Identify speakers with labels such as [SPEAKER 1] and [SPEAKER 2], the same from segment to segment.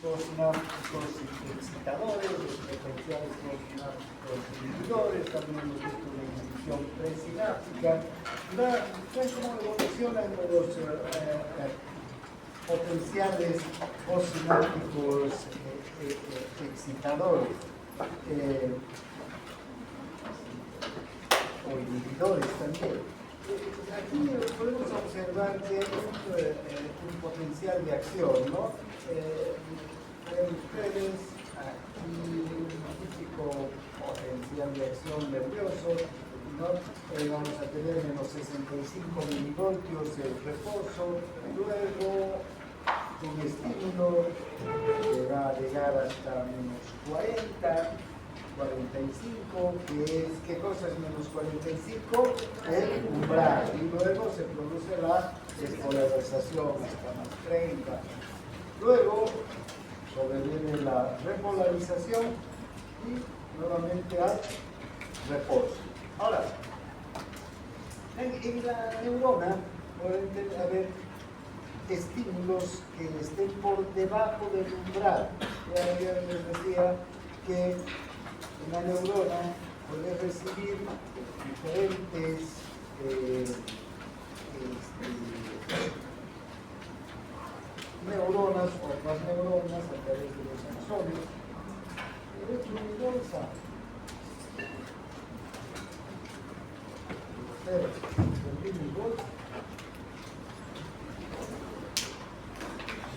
[SPEAKER 1] sinápticos excitadores, los potenciales sinápticos inhibidores, también hemos visto una inhibición presináptica. ¿Ves cómo evolucionan los potenciales sinápticos excitadores o inhibidores también? Aquí podemos observar que hay un potencial de acción, ¿no? Ven ustedes aquí un típico potencial de acción nervioso, ¿no? Vamos a tener menos 65 milivoltios de reposo, luego un estímulo que va a llegar hasta menos 40, 45, que es, ¿qué cosa es menos 45? El umbral, y luego se produce la despolarización hasta más 30. Luego sobreviene la repolarización y nuevamente al reposo. Ahora, en la neurona pueden haber estímulos que estén por debajo del umbral. Ya les decía que una neurona puede recibir diferentes neuronas, otras neuronas a través de los axones. De hecho, mi bolsa. Mi bolsa.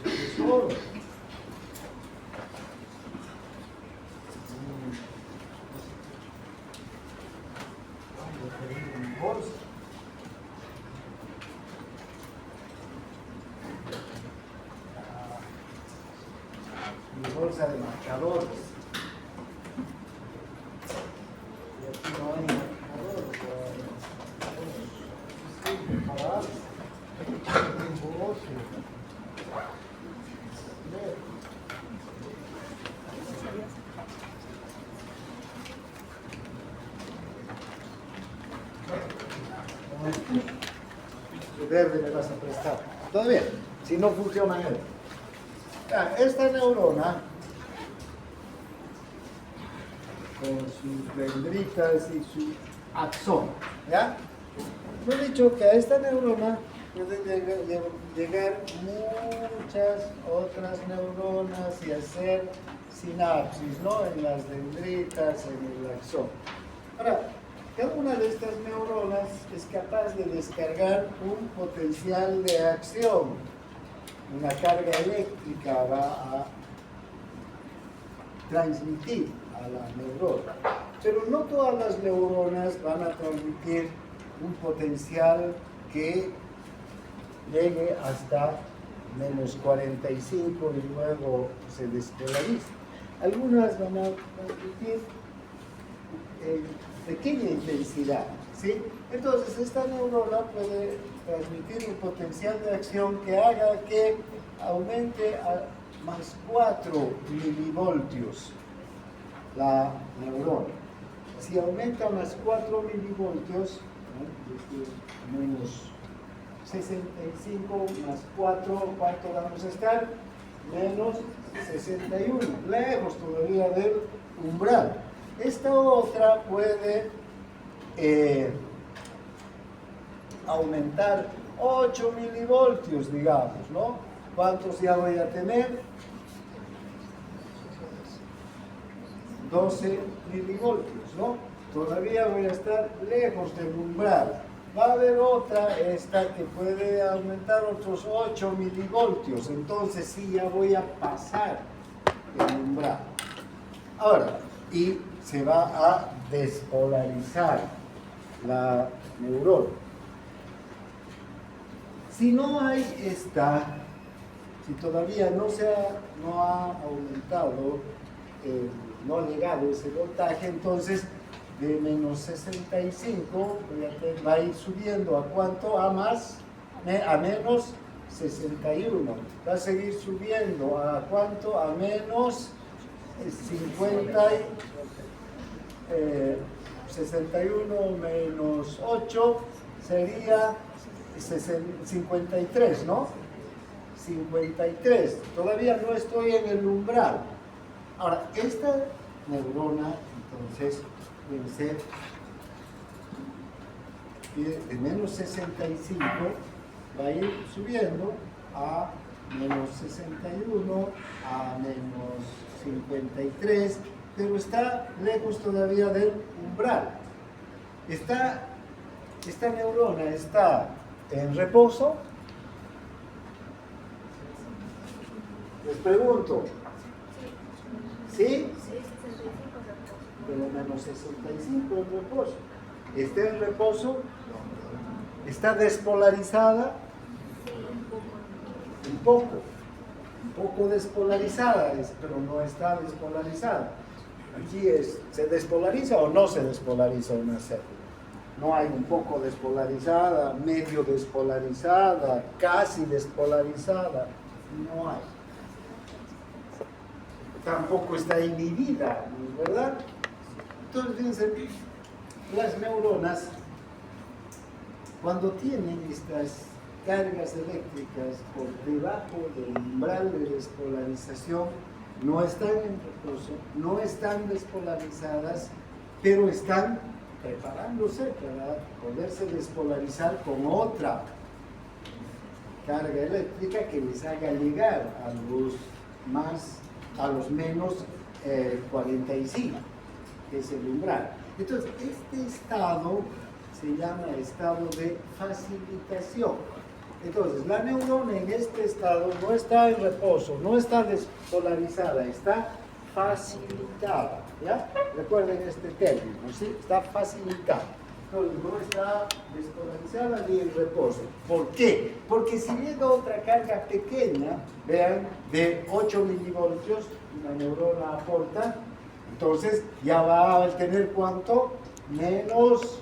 [SPEAKER 1] Tesoro. Mi bolsa de marcadores. Y aquí no hay marcadores. Verde me vas a prestar. Todo bien, si no funciona él. Esta neurona, con sus dendritas y su axón, ¿ya? Me he dicho que a esta neurona pueden llegar muchas otras neuronas y hacer sinapsis, ¿no? En las dendritas, en el axón. Ahora, cada una de estas neuronas es capaz de descargar un potencial de acción. Una carga eléctrica va a transmitir a la neurona. Pero no todas las neuronas van a transmitir un potencial que llegue hasta menos 45 y luego se despolariza. Algunas van a transmitir pequeña intensidad, ¿sí? Entonces esta neurona puede transmitir un potencial de acción que haga que aumente a más 4 milivoltios la neurona. Si aumenta más 4 milivoltios, menos 65 más 4, ¿cuánto vamos a estar? Menos 61, lejos todavía del umbral. Esta otra puede aumentar 8 milivoltios, digamos, ¿no? ¿Cuántos ya voy a tener? 12 milivoltios, ¿no? Todavía voy a estar lejos del umbral. Va a haber otra, esta, que puede aumentar otros 8 milivoltios. Entonces sí, ya voy a pasar el umbral. Ahora, y se va a despolarizar la neurona. Si no hay esta, si todavía no ha aumentado, no ha llegado ese voltaje, entonces de menos 65 va a ir subiendo ¿a cuánto? A menos 61. Va a seguir subiendo ¿a cuánto? A menos 61 menos 8 sería 53, ¿no? 53. Todavía no estoy en el umbral. Ahora, esta neurona, entonces, debe ser de menos 65, va a ir subiendo a menos 61, a menos 53, pero está lejos todavía del umbral. Esta neurona está en reposo. Les pregunto, ¿sí? Pero menos 65 en reposo. ¿Está en reposo? ¿Está despolarizada? Un poco despolarizada, pero no está despolarizada. Aquí ¿se despolariza o no se despolariza una célula? No hay un poco despolarizada, medio despolarizada, casi despolarizada, no hay. Tampoco está inhibida, ¿verdad? Entonces, fíjense, las neuronas, cuando tienen estas cargas eléctricas por debajo del umbral de despolarización, no están en reposo, no están despolarizadas, pero están preparándose para poderse despolarizar con otra carga eléctrica que les haga llegar a los menos 45, que es el umbral. Entonces, este estado se llama estado de facilitación. Entonces, la neurona en este estado no está en reposo, no está despolarizada, está facilitada, ¿ya? Recuerden este término, ¿sí? Está facilitada. Entonces, no está despolarizada ni en reposo. ¿Por qué? Porque si llega otra carga pequeña, vean, de 8 milivoltios, una neurona aporta, entonces ya va a tener ¿cuánto? Menos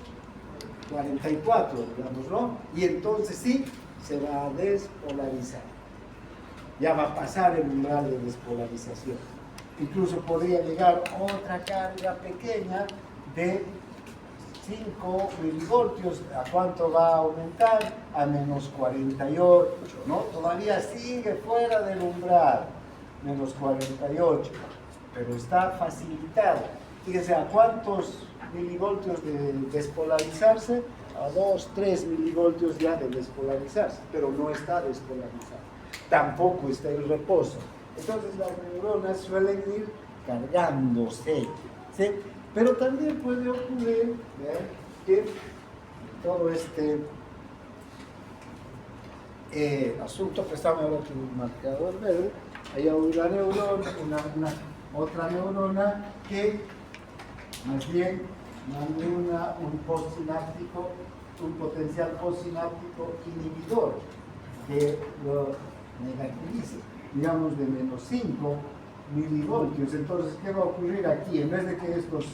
[SPEAKER 1] 44, digamos, ¿no? Y entonces sí, se va a despolarizar. Ya va a pasar el umbral de despolarización. Incluso podría llegar otra carga pequeña de 5 milivoltios. ¿A cuánto va a aumentar? A menos 48, ¿no? Todavía sigue fuera del umbral, menos 48, pero está facilitado. Fíjense, ¿a cuántos milivoltios de despolarizarse? A 2, 3 milivoltios ya de despolarizarse, pero no está despolarizado. Tampoco está en reposo. Entonces las neuronas suelen ir cargándose, ¿sí? Pero también puede ocurrir, ¿ver?, que todo este asunto que estamos ahora con un marcador verde, hay una neurona, otra neurona que más bien mande un postsináptico, un potencial postsináptico inhibidor que lo negativice, digamos de menos 5 milivoltios. Entonces, ¿qué va a ocurrir aquí? En vez de que estos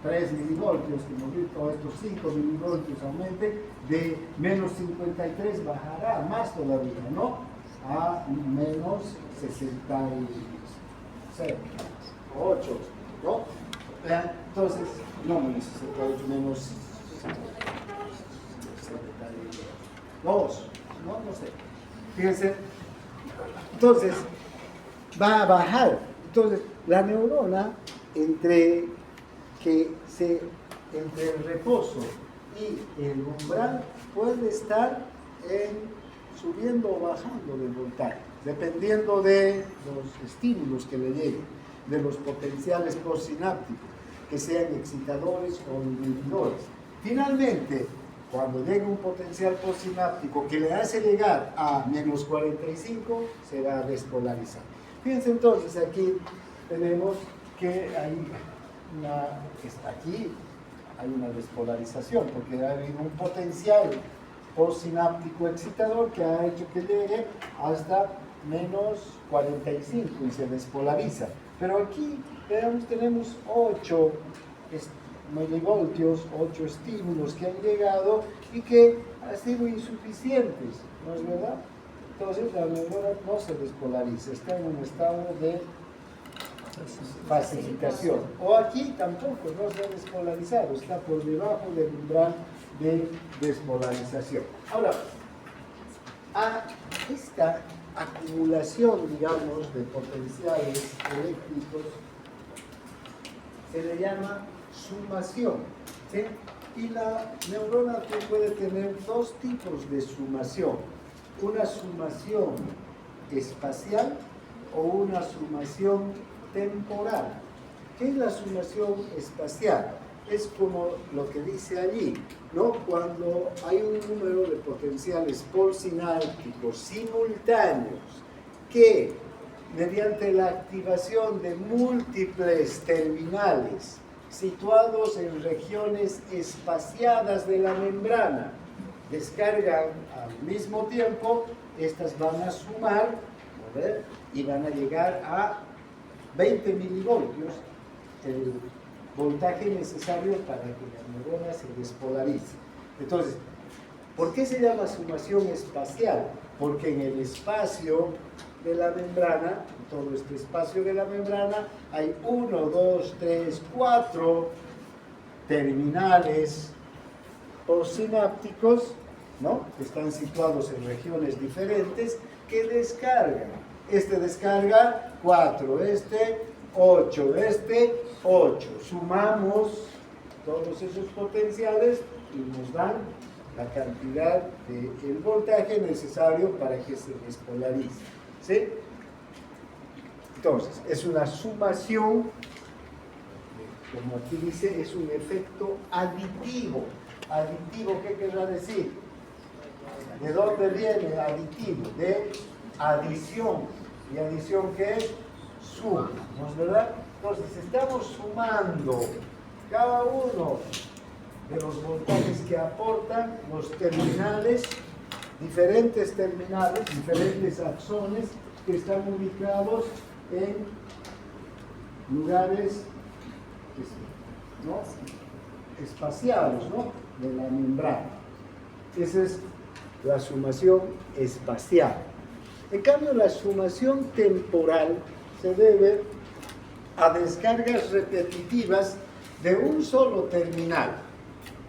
[SPEAKER 1] 3 milivoltios, que hemos visto, estos 5 milivoltios aumente, de menos 53 bajará más todavía, ¿no? A menos 66, 8, ¿no? Entonces, no menos 68, menos 72, no sé. Fíjense, entonces va a bajar. Entonces, la neurona entre el reposo y el umbral puede estar subiendo o bajando de voltaje, dependiendo de los estímulos que le lleguen, de los potenciales postsinápticos, que sean excitadores o inhibidores. Finalmente, cuando llega un potencial postsináptico que le hace llegar a menos 45, se va a despolarizar. Fíjense entonces, aquí tenemos que aquí hay una despolarización, porque ha habido un potencial postsináptico excitador que ha hecho que llegue hasta menos 45 y se despolariza. Pero aquí, veamos, tenemos 8 milivoltios, 8 estímulos que han llegado y que han sido insuficientes, ¿no es verdad? Entonces la neurona no se despolariza, está en un estado de facilitación. O aquí tampoco, no se ha despolarizado, está por debajo del umbral de despolarización. Ahora, acumulación, digamos, de potenciales eléctricos se le llama sumación, ¿sí? Y la neurona puede tener dos tipos de sumación: una sumación espacial o una sumación temporal. ¿Qué es la sumación espacial? Es como lo que dice allí, ¿no? Cuando hay un número de potenciales postsinápticos simultáneos que, mediante la activación de múltiples terminales situados en regiones espaciadas de la membrana, descargan al mismo tiempo, estas van a sumar, ¿ver? Y van a llegar a 20 milivoltios, el voltaje necesario para que la neurona se despolarice. Entonces, ¿por qué se llama sumación espacial? Porque en el espacio de la membrana, en todo este espacio de la membrana, hay 1, 2, 3, 4 terminales postsinápticos, ¿no? Que están situados en regiones diferentes, que descargan. Este descarga 4, este 8, este 8. Sumamos todos esos potenciales y nos dan la cantidad del voltaje necesario para que se despolarice, ¿sí? Entonces, es una sumación, como aquí dice, es un efecto aditivo. ¿Aditivo qué querrá decir? ¿De dónde viene aditivo? De adición. ¿Y adición qué es? Suma, ¿no es verdad? Entonces, estamos sumando cada uno de los voltajes que aportan los terminales, diferentes terminales, diferentes axones que están ubicados en lugares, ¿no?, espaciados, ¿no?, de la membrana. Esa es la sumación espacial. En cambio, la sumación temporal se debe a descargas repetitivas de un solo terminal.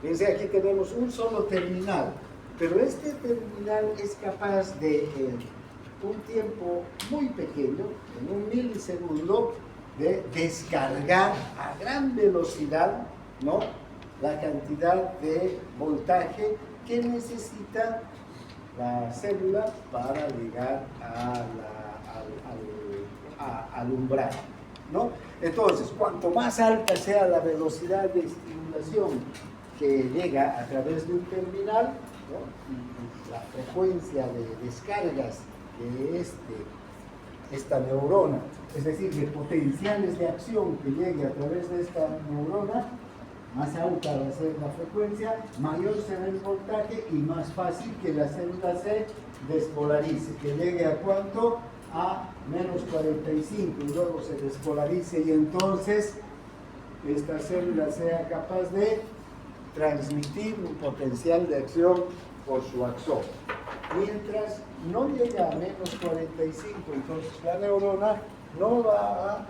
[SPEAKER 1] Fíjense, aquí tenemos un solo terminal, pero este terminal es capaz de, en un tiempo muy pequeño, en un milisegundo, de descargar a gran velocidad, ¿no?, la cantidad de voltaje que necesita la célula para llegar al umbral, ¿no? Entonces, cuanto más alta sea la velocidad de estimulación que llega a través de un terminal, ¿no?, y la frecuencia de descargas de esta neurona, es decir, de potenciales de acción que llegue a través de esta neurona, más alta va a ser la frecuencia, mayor será el voltaje y más fácil que la célula se despolarice, que llegue a ¿cuánto? A menos 45, y luego se despolarice y entonces esta célula sea capaz de transmitir un potencial de acción por su axón. Mientras no llega a menos 45, entonces la neurona no va a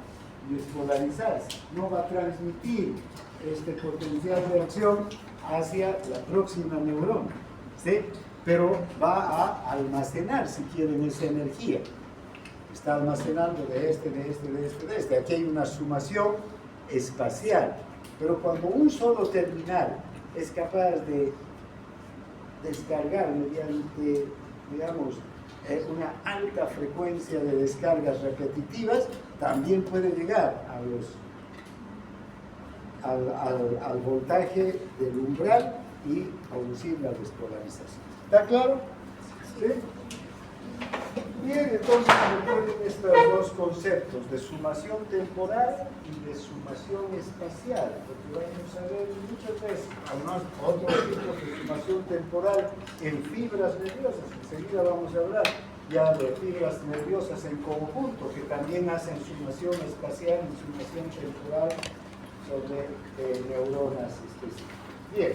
[SPEAKER 1] despolarizarse, no va a transmitir este potencial de acción hacia la próxima neurona, ¿sí? Pero va a almacenar, si quieren, esa energía. Está almacenando de este. Aquí hay una sumación espacial. Pero cuando un solo terminal es capaz de descargar mediante, digamos, una alta frecuencia de descargas repetitivas, también puede llegar al voltaje del umbral y producir la despolarización. ¿Está claro? ¿Sí? Bien, entonces recuerden estos dos conceptos de sumación temporal y de sumación espacial, porque vamos a ver muchas veces, además, otros tipos de sumación temporal en fibras nerviosas. Enseguida vamos a hablar ya de fibras nerviosas en conjunto, que también hacen sumación espacial y sumación temporal sobre neuronas específicas. Bien.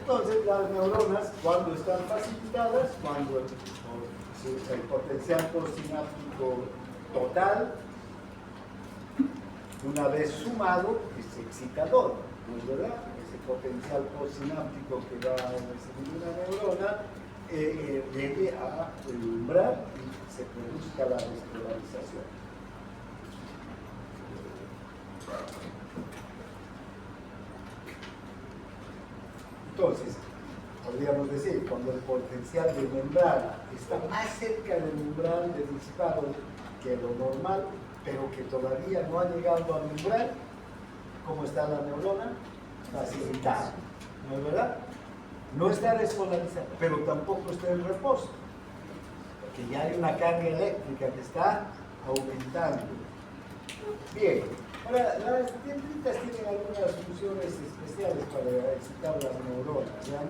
[SPEAKER 1] Entonces, las neuronas, cuando están facilitadas, cuando el potencial postsináptico total, una vez sumado, es excitador, ¿no es verdad? Ese potencial postsináptico que va a recibir una neurona llegue a el umbral y se produzca la despolarización. Entonces, podríamos decir, cuando el potencial de membrana está más cerca del umbral de disparo que lo normal, pero que todavía no ha llegado al umbral, ¿cómo está la neurona? Facilitada, ¿no es verdad? No está despolarizada, pero tampoco está en reposo, porque ya hay una carga eléctrica que está aumentando. Bien, ahora las dendritas tienen algunas funciones especiales para excitar las neuronas, ¿ya?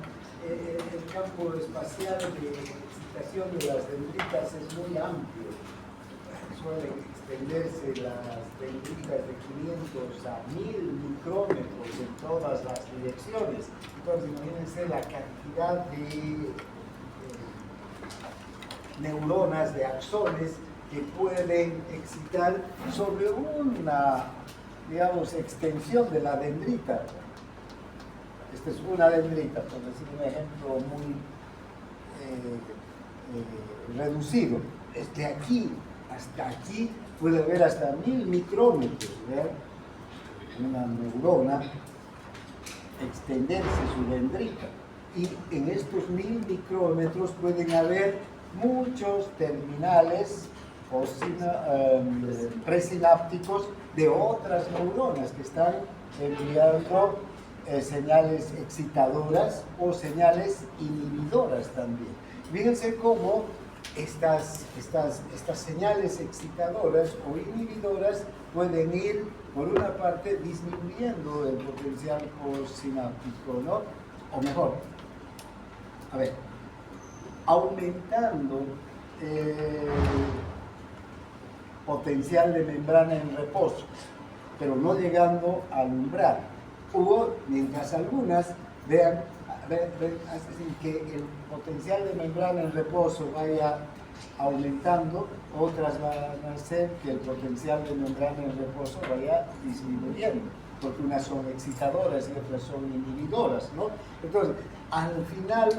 [SPEAKER 1] El campo espacial de excitación de las dendritas es muy amplio. Suelen extenderse las dendritas de 500 a 1000 micrómetros en todas las direcciones. Entonces, imagínense la cantidad de neuronas, de axones que pueden excitar sobre una, digamos, extensión de la dendrita. Esta es una dendrita, por decir un ejemplo muy reducido. Desde aquí hasta aquí puede haber hasta 1000 micrómetros, ¿verdad? Una neurona extenderse su dendrita. Y en estos 1000 micrómetros pueden haber muchos terminales o presinápticos de otras neuronas que están enviando señales excitadoras o señales inhibidoras también. Fíjense cómo estas señales excitadoras o inhibidoras pueden ir, por una parte, disminuyendo el potencial postsináptico, ¿no? O mejor, a ver, aumentando el potencial de membrana en reposo, pero no llegando al umbral. O, mientras algunas vean que el potencial de membrana en reposo vaya aumentando, otras van a hacer que el potencial de membrana en reposo vaya disminuyendo, porque unas son excitadoras y otras son inhibidoras, ¿no? Entonces, al final,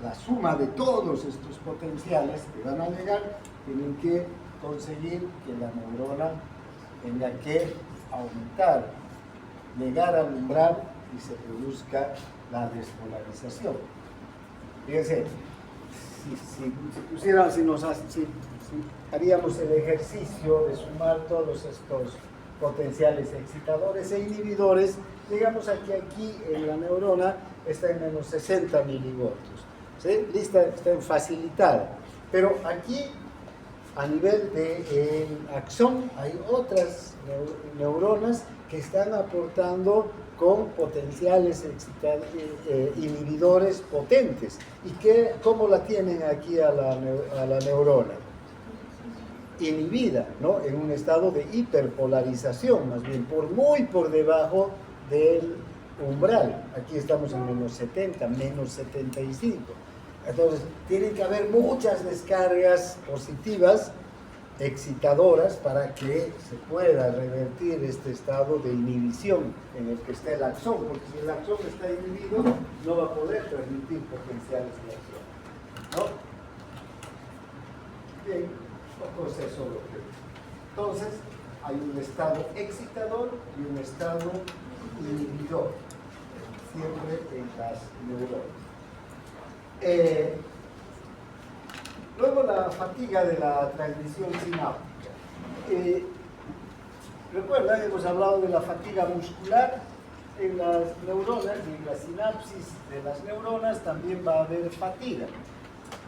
[SPEAKER 1] la suma de todos estos potenciales que van a llegar, tienen que conseguir que la neurona tenga que aumentar, llegar al umbral y se produzca la despolarización. Fíjense, si haríamos el ejercicio de sumar todos estos potenciales excitadores e inhibidores, digamos aquí en la neurona está en menos 60 milivoltios, ¿sí? Está facilitada, pero aquí a nivel del axón hay otras neuronas que están aportando con potenciales inhibidores potentes. ¿Y cómo la tienen aquí a la neurona? Inhibida, ¿no? En un estado de hiperpolarización, más bien, muy por debajo del umbral. Aquí estamos en menos 70, menos 75. Entonces, tienen que haber muchas descargas positivas, excitadoras, para que se pueda revertir este estado de inhibición en el que está el axón, porque si el axón está inhibido, no va a poder transmitir potenciales de acción, ¿no? Bien, poco es eso lo que... Entonces, hay un estado excitador y un estado inhibidor, siempre en las neuronas. Luego la fatiga de la transmisión sináptica. Recuerdan, hemos hablado de la fatiga muscular en las neuronas y en la sinapsis de las neuronas también va a haber fatiga.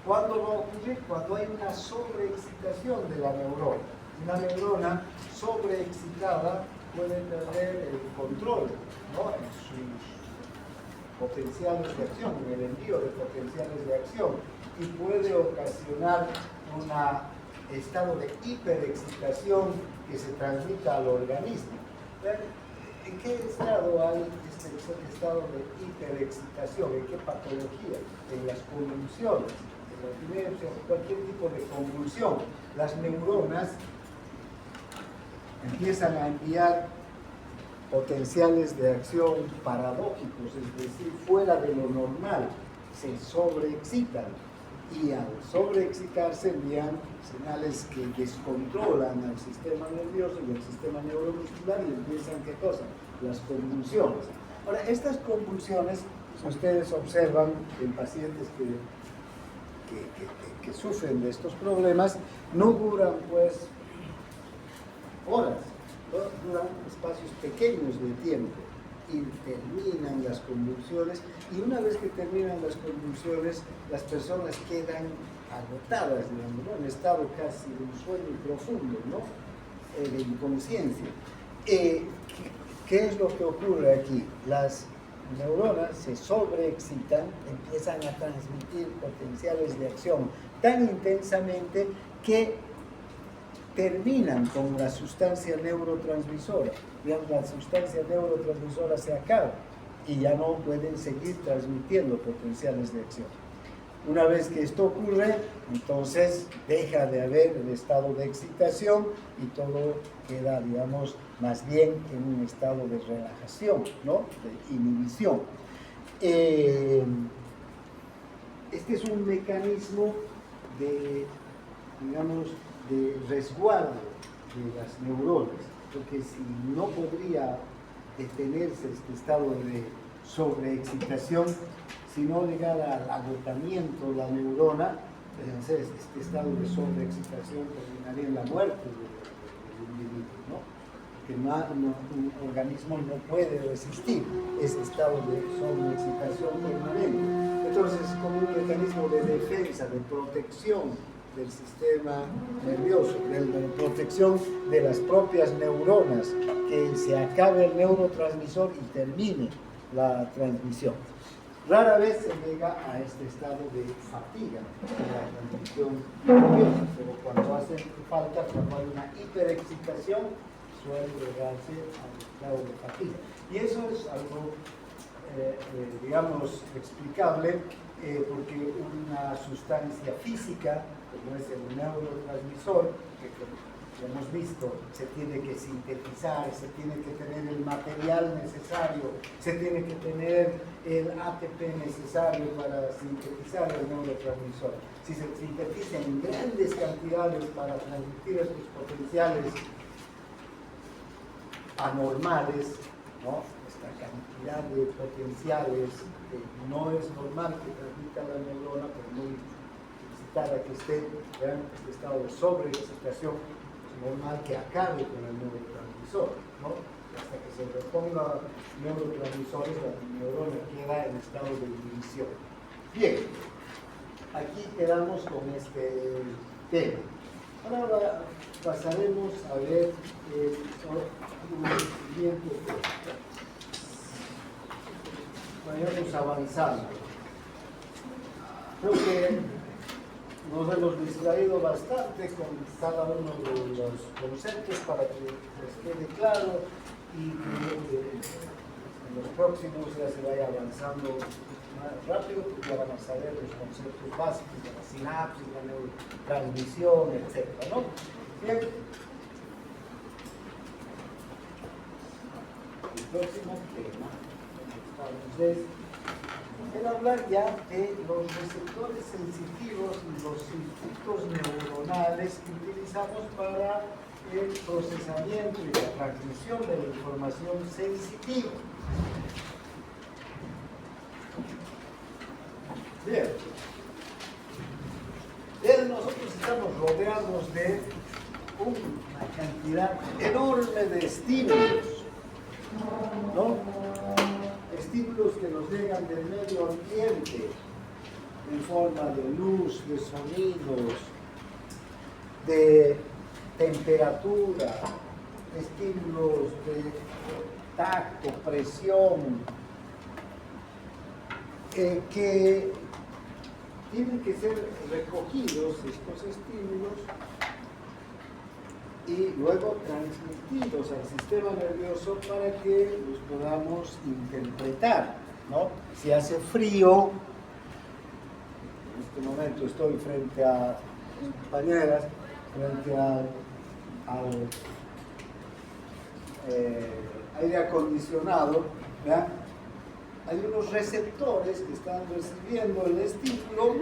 [SPEAKER 1] ¿Cuándo va a ocurrir? Cuando hay una sobreexcitación de la neurona. Una neurona sobreexcitada puede perder el control, ¿no?, en sus potenciales de acción, en el envío de potenciales de acción, y puede ocasionar un estado de hiperexcitación que se transmita al organismo. ¿En qué estado hay este estado de hiperexcitación? ¿En qué patología? En las convulsiones, en la epilepsia, cualquier tipo de convulsión. Las neuronas empiezan a enviar potenciales de acción paradójicos, es decir, fuera de lo normal, se sobreexcitan y al sobreexcitarse envían señales que descontrolan al sistema nervioso y al sistema neuromuscular y empiezan, ¿qué cosa? Las convulsiones. Ahora, estas convulsiones, si ustedes observan en pacientes que sufren de estos problemas, no duran pues horas, ¿no? Duran espacios pequeños de tiempo y terminan las convulsiones, y una vez que terminan las convulsiones las personas quedan agotadas, digamos, ¿no? En estado casi de un sueño profundo, ¿no? De inconsciencia. ¿Qué es lo que ocurre aquí? Las neuronas se sobreexcitan, empiezan a transmitir potenciales de acción tan intensamente que terminan con la sustancia neurotransmisora. Digamos, la sustancia neurotransmisora se acaba y ya no pueden seguir transmitiendo potenciales de acción. Una vez que esto ocurre, entonces deja de haber el estado de excitación y todo queda, digamos, más bien en un estado de relajación, ¿no? De inhibición. Este es un mecanismo de, digamos, de resguardo de las neuronas, porque si no podría detenerse este estado de sobreexcitación, si no llegara al agotamiento la neurona, entonces este estado de sobreexcitación terminaría en la muerte del individuo, ¿no? Que un organismo no puede resistir ese estado de sobreexcitación permanente. Entonces, como un mecanismo de defensa, de protección del sistema nervioso, de protección de las propias neuronas, que se acabe el neurotransmisor y termine la transmisión. Rara vez se llega a este estado de fatiga en la transmisión nerviosa, pero cuando hace falta, cuando hay una hiperexcitación, suele llegarse al estado de fatiga. Y eso es algo, digamos, explicable, porque una sustancia física, como es el neurotransmisor, que hemos visto, se tiene que sintetizar, se tiene que tener el material necesario, se tiene que tener el ATP necesario para sintetizar el neurotransmisor. Si se sintetiza en grandes cantidades para transmitir estos potenciales anormales, ¿no? Esta cantidad de potenciales que no es normal que transmita la neurona, por muy excitada que esté, ¿vean? Este estado de sobreexcitación, normal que acabe con el neurotransmisor, ¿no? Hasta que se reponga neurotransmisores, la neurona queda en estado de inhibición. Bien, aquí quedamos con este tema. Ahora pasaremos a ver un siguiente tema. Vayamos avanzando. Creo que nos hemos distraído bastante con cada uno de los conceptos para que les quede claro y que en los próximos ya se vaya avanzando más rápido, porque ya van a saber los conceptos básicos de la sinapsis, la neurotransmisión, etc., ¿no? Bien. El próximo tema es hablar ya de los receptores sensitivos y los circuitos neuronales que utilizamos para el procesamiento y la transmisión de la información sensitiva. Bien. Nosotros estamos rodeados de una cantidad enorme de estímulos, ¿no? Estímulos que nos llegan del medio ambiente en forma de luz, de sonidos, de temperatura, estímulos de tacto, presión, que tienen que ser recogidos estos estímulos y luego transmitidos al sistema nervioso para que los podamos interpretar, ¿no? Si hace frío, en este momento estoy frente a mis compañeras, frente al aire acondicionado, ¿verdad? hay unos receptores que están recibiendo el estímulo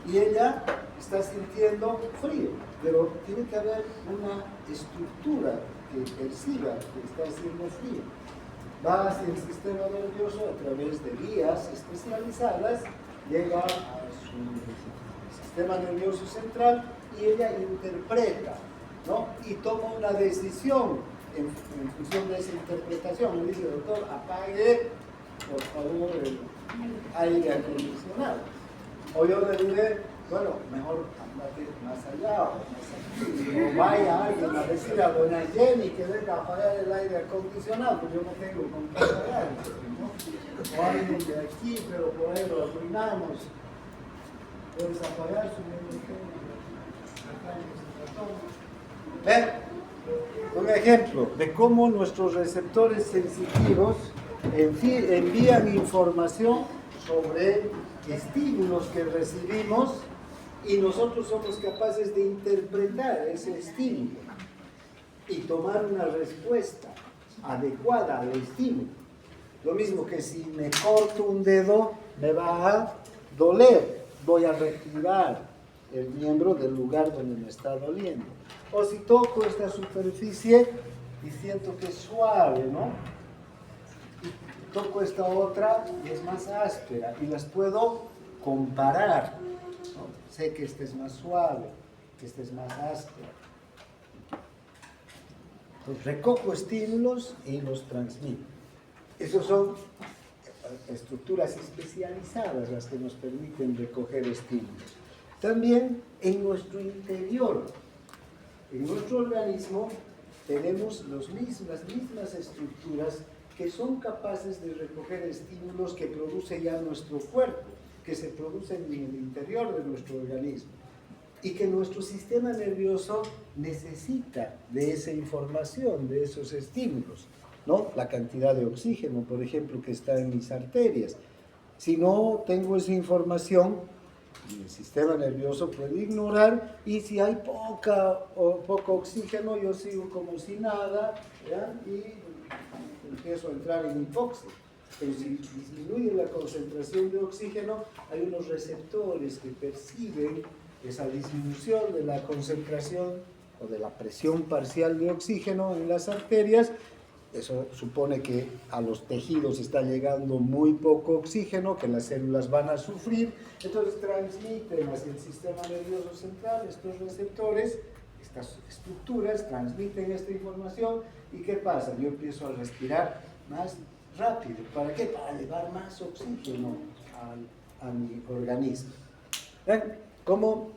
[SPEAKER 1] y ella está sintiendo frío, pero tiene que haber una estructura que perciba que está haciendo frío. Va hacia el sistema nervioso a través de vías especializadas, llega a su sistema nervioso central y ella interpreta, ¿no? Y toma una decisión en función de esa interpretación. Me dice, doctor, apague por favor el aire acondicionado. O yo le diré, bueno, mejor andate más allá o más aquí. O vaya alguien a decir a doña Jenny que venga a apagar el aire acondicionado, pues yo no tengo con qué apagar, ¿no? O alguien de aquí, pero por ahí lo arruinamos. Puedes apagar su ¿ven? Un ejemplo de cómo nuestros receptores sensitivos envían información sobre estímulos que recibimos y nosotros somos capaces de interpretar ese estímulo y tomar una respuesta adecuada al estímulo. Lo mismo que si me corto un dedo, me va a doler, voy a retirar el miembro del lugar donde me está doliendo. O si toco esta superficie y siento que es suave, ¿no? Y toco esta otra y es más áspera y las puedo comparar, ¿no? Sé que esta es más suave, que esta es más áspera. Entonces, recojo estímulos y los transmito. Esos son estructuras especializadas las que nos permiten recoger estímulos. También en nuestro interior, en nuestro organismo, tenemos las mismas estructuras que son capaces de recoger estímulos que produce ya nuestro cuerpo, que se producen en el interior de nuestro organismo y que nuestro sistema nervioso necesita de esa información, de esos estímulos, ¿no? La cantidad de oxígeno, por ejemplo, que está en mis arterias. Si no tengo esa información, el sistema nervioso puede ignorar, y si hay poco oxígeno, yo sigo como si nada, ¿ya? Y empiezo a entrar en hipoxia. Pero si disminuye la concentración de oxígeno, hay unos receptores que perciben esa disminución de la concentración o de la presión parcial de oxígeno en las arterias. Eso supone que a los tejidos está llegando muy poco oxígeno, que las células van a sufrir, entonces transmiten hacia el sistema nervioso central estos receptores, estas estructuras transmiten esta información. ¿Y qué pasa? Yo empiezo a respirar más rápido. ¿Para qué? Para llevar más oxígeno a mi organismo. ¿Ven? ¿Cómo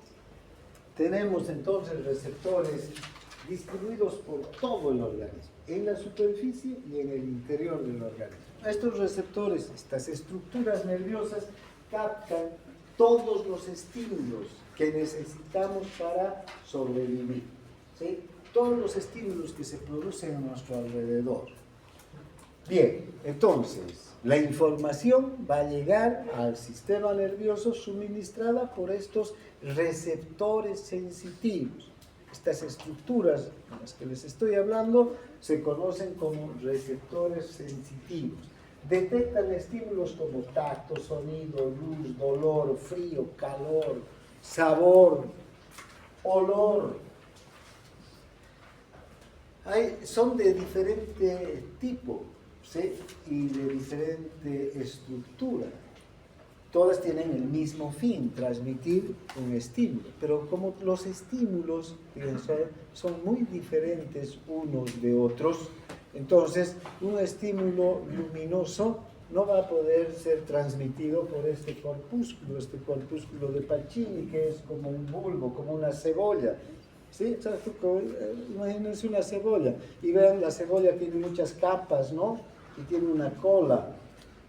[SPEAKER 1] tenemos entonces receptores distribuidos por todo el organismo, en la superficie y en el interior del organismo? Estos receptores, estas estructuras nerviosas, captan todos los estímulos que necesitamos para sobrevivir, ¿sí? Todos los estímulos que se producen a nuestro alrededor. Bien, entonces, la información va a llegar al sistema nervioso suministrada por estos receptores sensitivos. Estas estructuras de las que les estoy hablando se conocen como receptores sensitivos. Detectan estímulos como tacto, sonido, luz, dolor, frío, calor, sabor, olor. Son de diferente tipo, ¿sí? Y de diferente estructura. Todas tienen el mismo fin, transmitir un estímulo, pero como los estímulos son muy diferentes unos de otros, entonces un estímulo luminoso no va a poder ser transmitido por este corpúsculo de Pacini, que es como un bulbo, como una cebolla. ¿Sí? Imagínense una cebolla, y vean, la cebolla tiene muchas capas, ¿no? Y tiene una cola.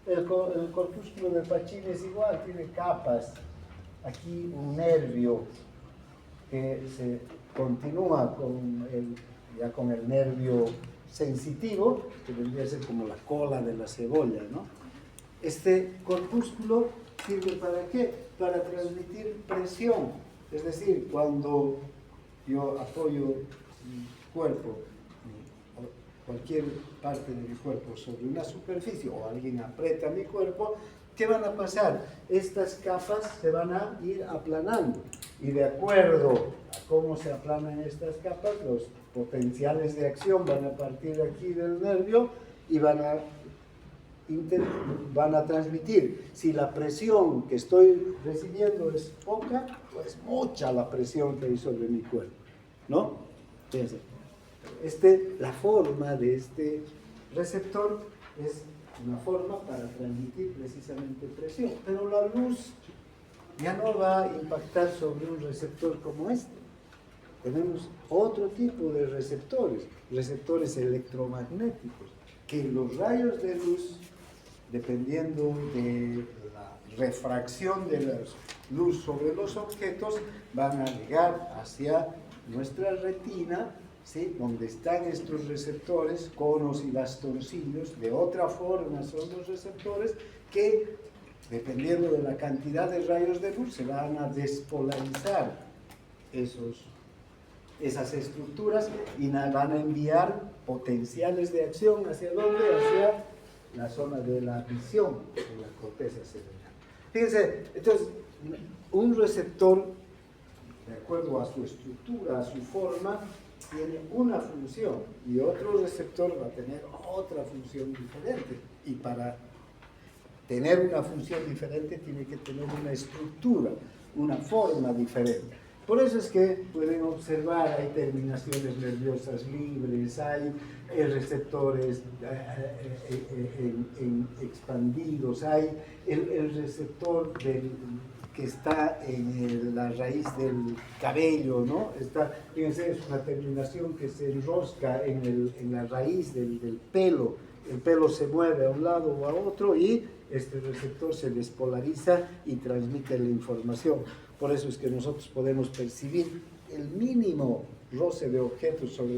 [SPEAKER 1] El corpúsculo de Pacini es igual, tiene capas. Aquí un nervio que se continúa con el nervio sensitivo, que vendría a ser como la cola de la cebolla, ¿no? Este corpúsculo sirve ¿para qué? Para transmitir presión. Es decir, cuando yo apoyo mi cuerpo cualquier parte de mi cuerpo sobre una superficie o alguien aprieta mi cuerpo, ¿qué van a pasar? Estas capas se van a ir aplanando y de acuerdo a cómo se aplanan estas capas, los potenciales de acción van a partir de aquí del nervio y van a transmitir. Si la presión que estoy recibiendo es poca, pues mucha la presión que hay sobre mi cuerpo, ¿no? Fíjense, la forma de este receptor es una forma para transmitir precisamente presión, pero la luz ya no va a impactar sobre un receptor como este. Tenemos otro tipo de receptores, receptores electromagnéticos, que los rayos de luz, dependiendo de la refracción de la luz sobre los objetos, van a llegar hacia nuestra retina, ¿sí? Donde están estos receptores, conos y bastoncillos. De otra forma son los receptores que, dependiendo de la cantidad de rayos de luz, se van a despolarizar esas estructuras y van a enviar potenciales de acción ¿hacia dónde? Hacia la zona de la visión, de la corteza cerebral. Fíjense, entonces, un receptor, de acuerdo a su estructura, a su forma, tiene una función y otro receptor va a tener otra función diferente. Y para tener una función diferente tiene que tener una estructura, una forma diferente. Por eso es que pueden observar, hay terminaciones nerviosas libres, hay receptores expandidos, hay el receptor que está en la raíz del cabello, ¿no? Fíjense, es una terminación que se enrosca en la raíz del pelo. El pelo se mueve a un lado o a otro y este receptor se despolariza y transmite la información. Por eso es que nosotros podemos percibir el mínimo roce de objetos sobre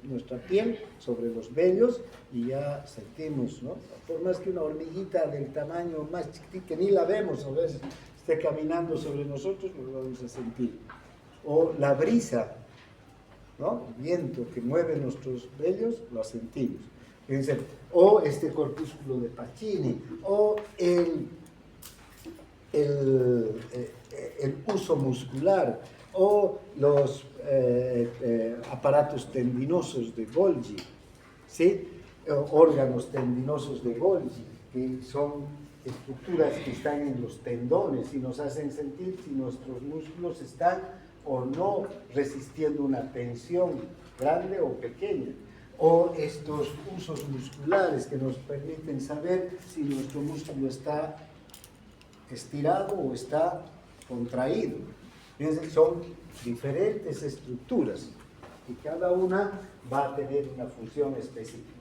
[SPEAKER 1] nuestra piel, sobre los vellos, y ya sentimos, ¿no? Por más que una hormiguita del tamaño más chiquitita, que ni la vemos a veces, esté caminando sobre nosotros, lo vamos a sentir. O la brisa, ¿no? El viento que mueve nuestros vellos, lo sentimos. Fíjense, o este corpúsculo de Pacini, o el uso muscular, o los aparatos tendinosos de Golgi, ¿sí? Órganos tendinosos de Golgi, que son estructuras que están en los tendones y nos hacen sentir si nuestros músculos están o no resistiendo una tensión grande o pequeña. O estos usos musculares que nos permiten saber si nuestro músculo está estirado o está contraído. Fíjense, son diferentes estructuras y cada una va a tener una función específica.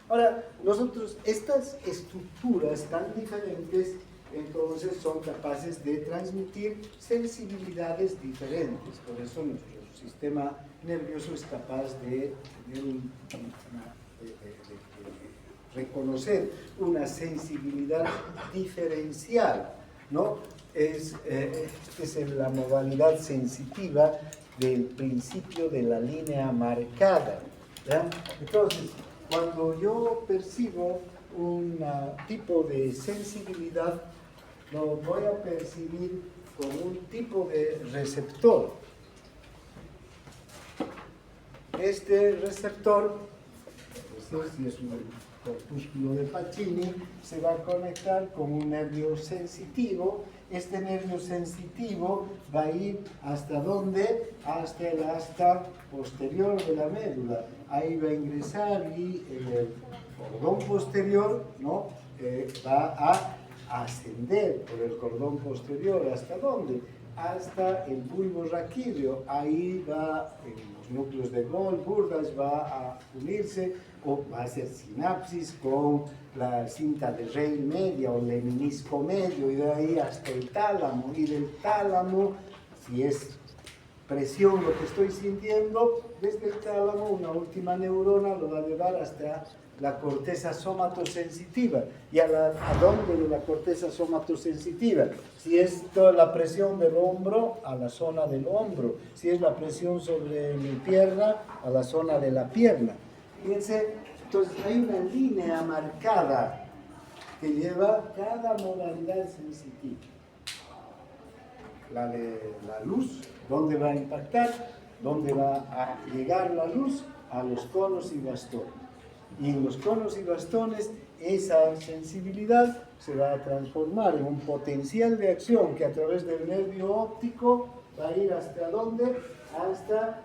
[SPEAKER 1] Ahora, nosotros, estas estructuras tan diferentes, entonces son capaces de transmitir sensibilidades diferentes. Por eso nuestro sistema nervioso es capaz de tener reconocer una sensibilidad diferencial, ¿no? Esta es la modalidad sensitiva del principio de la línea marcada, ¿ya? Entonces, cuando yo percibo un tipo de sensibilidad, lo voy a percibir con un tipo de receptor. Este receptor, pues, si es un corpúsculo de Pacini, se va a conectar con un nervio sensitivo. Este nervio sensitivo va a ir ¿hasta dónde? Hasta el asta posterior de la médula. Ahí va a ingresar y el cordón posterior, ¿no? Va a ascender por el cordón posterior. ¿Hasta dónde? Hasta el bulbo raquídeo. Ahí va, en los núcleos de Gold-Burdas, va a unirse o va a hacer sinapsis con la cinta de Reil media o el menisco medio, y de ahí hasta el tálamo. Y del tálamo, si es presión lo que estoy sintiendo, desde el tálamo una última neurona lo va a llevar hasta la corteza somatosensitiva. ¿Y a dónde de la corteza somatosensitiva? Si es toda la presión del hombro, a la zona del hombro. Si es la presión sobre mi pierna, a la zona de la pierna. Fíjense, entonces hay una línea marcada que lleva cada modalidad sensitiva. La de la luz, ¿dónde va a impactar? ¿Dónde va a llegar la luz? A los conos y bastones. Y en los conos y bastones esa sensibilidad se va a transformar en un potencial de acción que a través del nervio óptico va a ir hasta ¿dónde? Hasta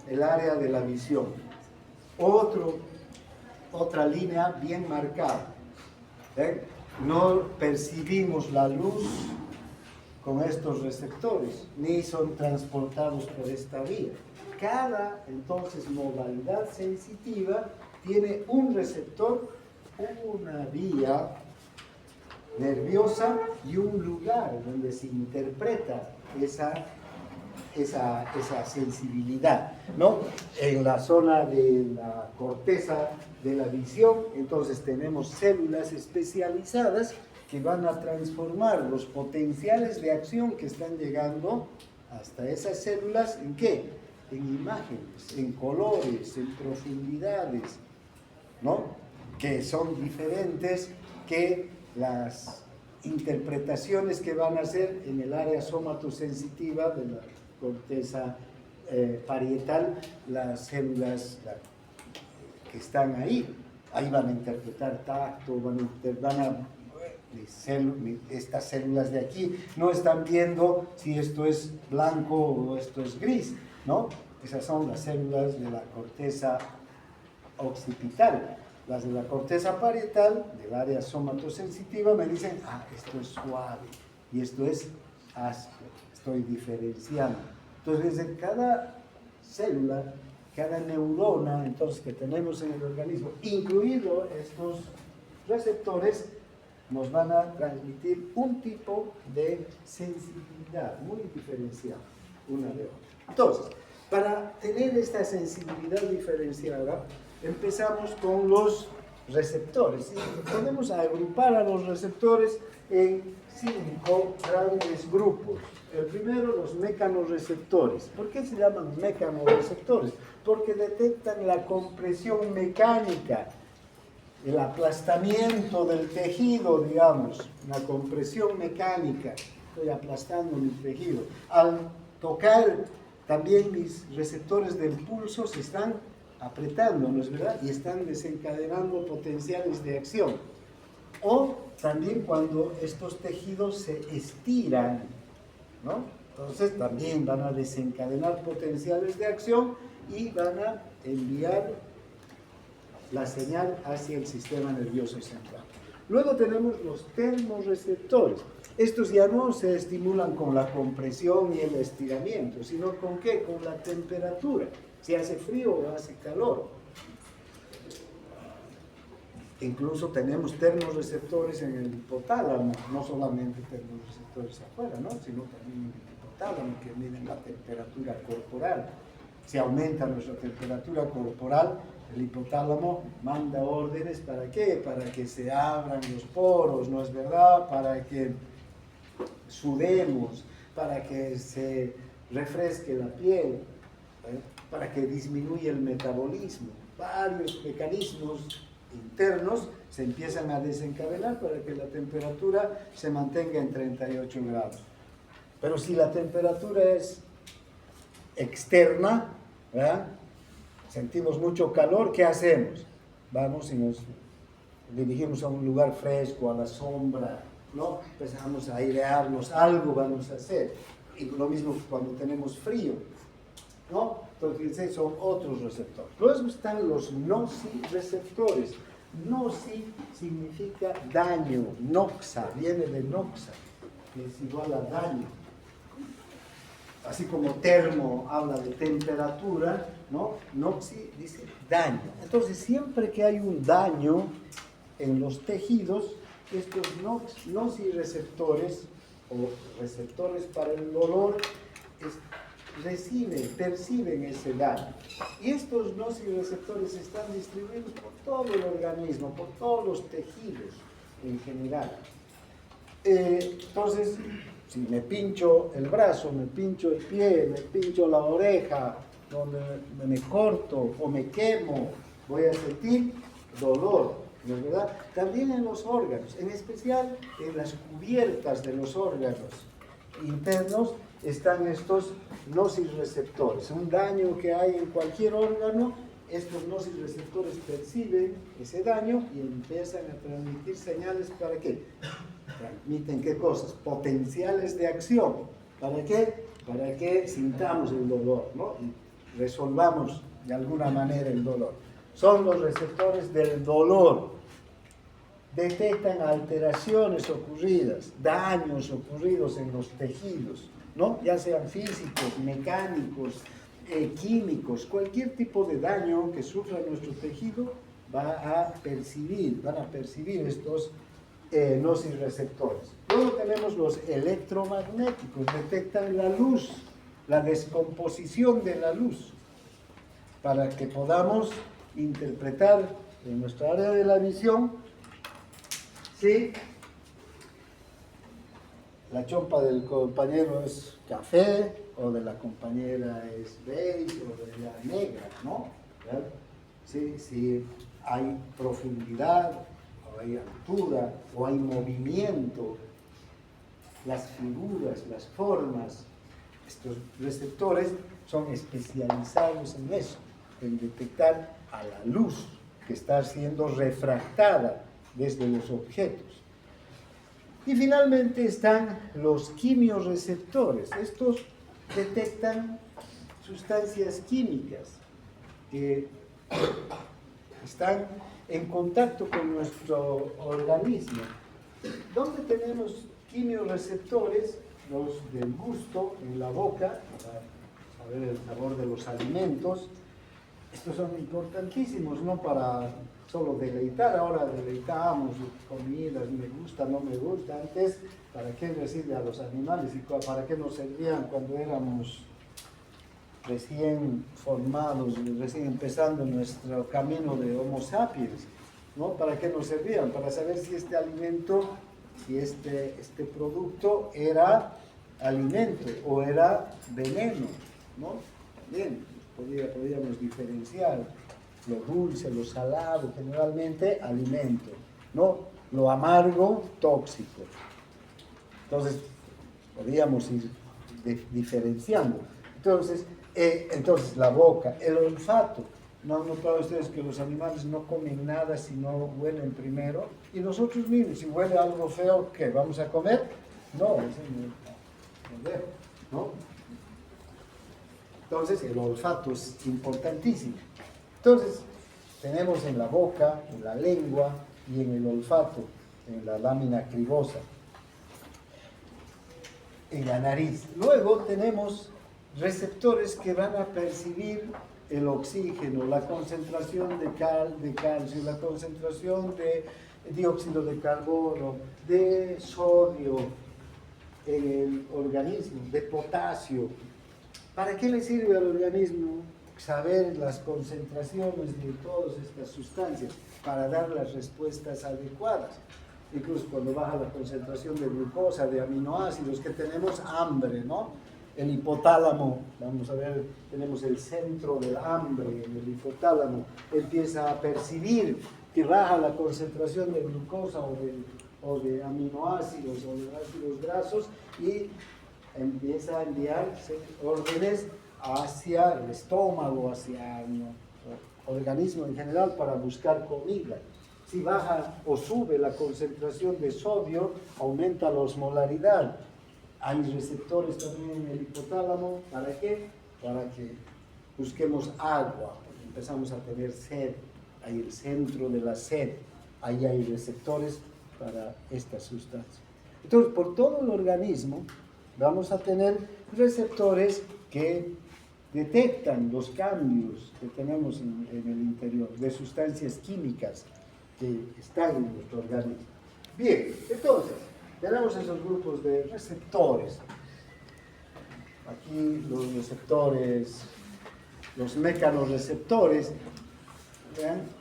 [SPEAKER 1] el área de la visión. Otra línea bien marcada. No percibimos la luz con estos receptores, ni son transportados por esta vía. Cada, entonces, modalidad sensitiva tiene un receptor, una vía nerviosa y un lugar donde se interpreta esa sensibilidad, ¿no? En la zona de la corteza de la visión, entonces tenemos células especializadas que van a transformar los potenciales de acción que están llegando hasta esas células, ¿en qué? En imágenes, en colores, en profundidades, ¿no? Que son diferentes que las interpretaciones que van a hacer en el área somatosensitiva de la corteza parietal, las células que están ahí van a interpretar tacto, estas células de aquí no están viendo si esto es blanco o esto es gris, ¿no? Esas son las células de la corteza occipital. Las de la corteza parietal, del área somatosensitiva, me dicen, esto es suave y esto es áspero, estoy diferenciando. Entonces, desde cada célula, cada neurona entonces, que tenemos en el organismo, incluido estos receptores, nos van a transmitir un tipo de sensibilidad muy diferenciada una de otra. Entonces, para tener esta sensibilidad diferenciada, empezamos con los receptores. Y podemos agrupar a los receptores en 5 grandes grupos. El primero, los mecanorreceptores. ¿Por qué se llaman mecanorreceptores? Porque detectan la compresión mecánica, el aplastamiento del tejido, digamos, una compresión mecánica. Estoy aplastando mi tejido. Al tocar, también mis receptores del pulso se están apretando, ¿no es verdad? Y están desencadenando potenciales de acción. O también cuando estos tejidos se estiran, ¿no? Entonces también van a desencadenar potenciales de acción y van a enviar la señal hacia el sistema nervioso central. Luego tenemos los termorreceptores. Estos ya no se estimulan con la compresión y el estiramiento, sino ¿con qué? Con la temperatura. Si hace frío o hace calor. Incluso tenemos termorreceptores en el hipotálamo, no solamente termorreceptores afuera, ¿no? Sino también en el hipotálamo que miden la temperatura corporal. Si aumenta nuestra temperatura corporal, el hipotálamo manda órdenes, ¿para qué? Para que se abran los poros, ¿no es verdad? Para que sudemos, para que se refresque la piel, para que disminuya el metabolismo. Varios mecanismos internos se empiezan a desencadenar para que la temperatura se mantenga en 38 grados. Pero si la temperatura es externa, ¿verdad? Sentimos mucho calor, ¿qué hacemos? Vamos y nos dirigimos a un lugar fresco, a la sombra, ¿no? Empezamos a airearnos, algo vamos a hacer. Y lo mismo cuando tenemos frío, ¿no? Entonces son otros receptores. Luego están los nocireceptores. Noci significa daño, noxa, viene de noxa, que es igual a daño. Así como termo habla de temperatura, ¿no? Noxi dice daño. Entonces, siempre que hay un daño en los tejidos, estos nocireceptores o receptores para el dolor perciben ese daño. Y estos nocireceptores están distribuidos por todo el organismo, por todos los tejidos en general. Entonces, si me pincho el brazo, me pincho el pie, me pincho la oreja, donde me corto o me quemo, voy a sentir dolor, ¿no es verdad? También en los órganos, en especial en las cubiertas de los órganos internos están estos nociceptores. Un daño que hay en cualquier órgano, estos nociceptores perciben ese daño y empiezan a transmitir señales. ¿Para qué? Transmiten qué cosas, potenciales de acción. ¿Para qué? Para que sintamos el dolor, ¿no? Y resolvamos de alguna manera el dolor. Son los receptores del dolor. Detectan alteraciones ocurridas, daños ocurridos en los tejidos, ¿no? Ya sean físicos, mecánicos, químicos, cualquier tipo de daño que sufra nuestro tejido van a percibir estos nociceptores. Luego tenemos los electromagnéticos, detectan la luz, la descomposición de la luz, para que podamos interpretar en nuestra área de la visión si la chompa del compañero es café, o de la compañera es beige, o de la negra, ¿no? Si hay profundidad, o hay altura, o hay movimiento, las figuras, las formas, estos receptores son especializados en eso, en detectar a la luz que está siendo refractada desde los objetos. Y finalmente están los quimiorreceptores. Estos detectan sustancias químicas que están en contacto con nuestro organismo. ¿Dónde tenemos quimiorreceptores? Los del gusto, en la boca, para saber el sabor de los alimentos. Estos son importantísimos, no para solo deleitar. Ahora deleitamos comidas, me gusta, no me gusta. Antes, ¿para qué decirle a los animales y para qué nos servían cuando éramos recién formados, recién empezando nuestro camino de Homo sapiens, ¿no? ¿Para qué nos servían? Para saber si este alimento, si este producto era alimento o era veneno, ¿no? Bien, podríamos diferenciar lo dulce, lo salado, generalmente alimento, ¿no? Lo amargo, tóxico. Entonces, podríamos ir diferenciando. Entonces, la boca, el olfato. ¿No han notado ustedes que los animales no comen nada si no huelen primero? Y nosotros mismos, si huele algo feo, ¿qué? ¿Vamos a comer? No, ¿no? Entonces, el olfato es importantísimo. Entonces, tenemos en la boca, en la lengua y en el olfato, en la lámina cribosa, en la nariz. Luego tenemos receptores que van a percibir el oxígeno, la concentración de calcio, la concentración de dióxido de carbono, de sodio en el organismo, de potasio. ¿Para qué le sirve al organismo saber las concentraciones de todas estas sustancias? Para dar las respuestas adecuadas. Incluso cuando baja la concentración de glucosa, de aminoácidos, que tenemos hambre, ¿no? El hipotálamo, vamos a ver, tenemos el centro del hambre en el hipotálamo, empieza a percibir que baja la concentración de glucosa o de aminoácidos o de ácidos grasos y empieza a enviar órdenes hacia el estómago, hacia el organismo en general para buscar comida. Si baja o sube la concentración de sodio, aumenta la osmolaridad. Hay receptores también en el hipotálamo. ¿Para qué? Para que busquemos agua. Empezamos a tener sed. Hay el centro de la sed. Ahí hay receptores para esta sustancia. Entonces, por todo el organismo vamos a tener receptores que detectan los cambios que tenemos en el interior de sustancias químicas que están en nuestro organismo. Bien, entonces, tenemos esos grupos de receptores. Aquí los receptores, los mecanorreceptores,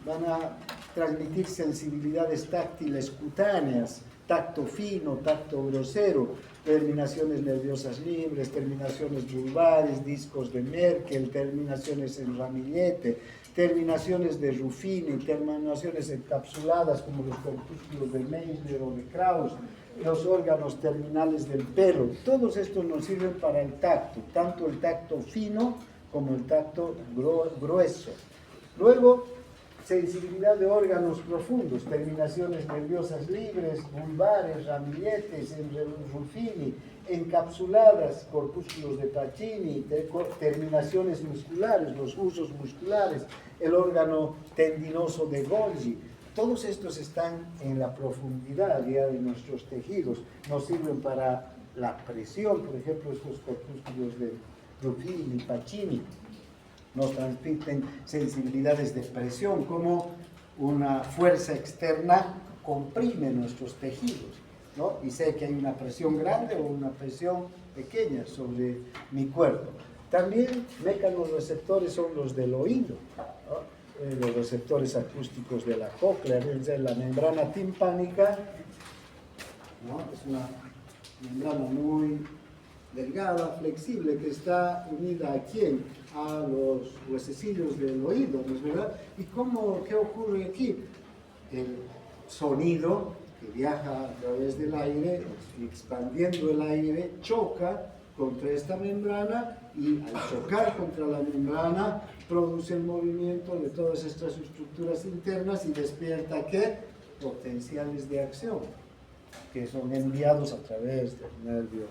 [SPEAKER 1] van a transmitir sensibilidades táctiles cutáneas, tacto fino, tacto grosero, terminaciones nerviosas libres, terminaciones vulvares, discos de Merkel, terminaciones en ramillete, terminaciones de Ruffini, terminaciones encapsuladas como los corpúsculos de Meissner o de Krauss, los órganos terminales del pelo. Todos estos nos sirven para el tacto, tanto el tacto fino como el tacto grueso. Luego, sensibilidad de órganos profundos, terminaciones nerviosas libres, vulvares, ramilletes, en Ruffini, encapsuladas, corpúsculos de Pacini, terminaciones musculares, los usos musculares, el órgano tendinoso de Golgi. Todos estos están en la profundidad ya de nuestros tejidos, nos sirven para la presión, por ejemplo, estos corpúsculos de Ruffini, Pacini, nos transmiten sensibilidades de presión, como una fuerza externa comprime nuestros tejidos, ¿no? Y sé que hay una presión grande o una presión pequeña sobre mi cuerpo. También mecanorreceptores son los del oído, ¿no? Los receptores acústicos de la cóclea, la membrana timpánica, ¿no? Es una membrana muy delgada, flexible, que está unida ¿a quién? A los huesecillos del oído, ¿no es verdad? ¿Y qué ocurre aquí? El sonido que viaja a través del aire, expandiendo el aire, choca contra esta membrana y al chocar contra la membrana produce el movimiento de todas estas estructuras internas y despierta ¿qué? Potenciales de acción que son enviados a través del nervio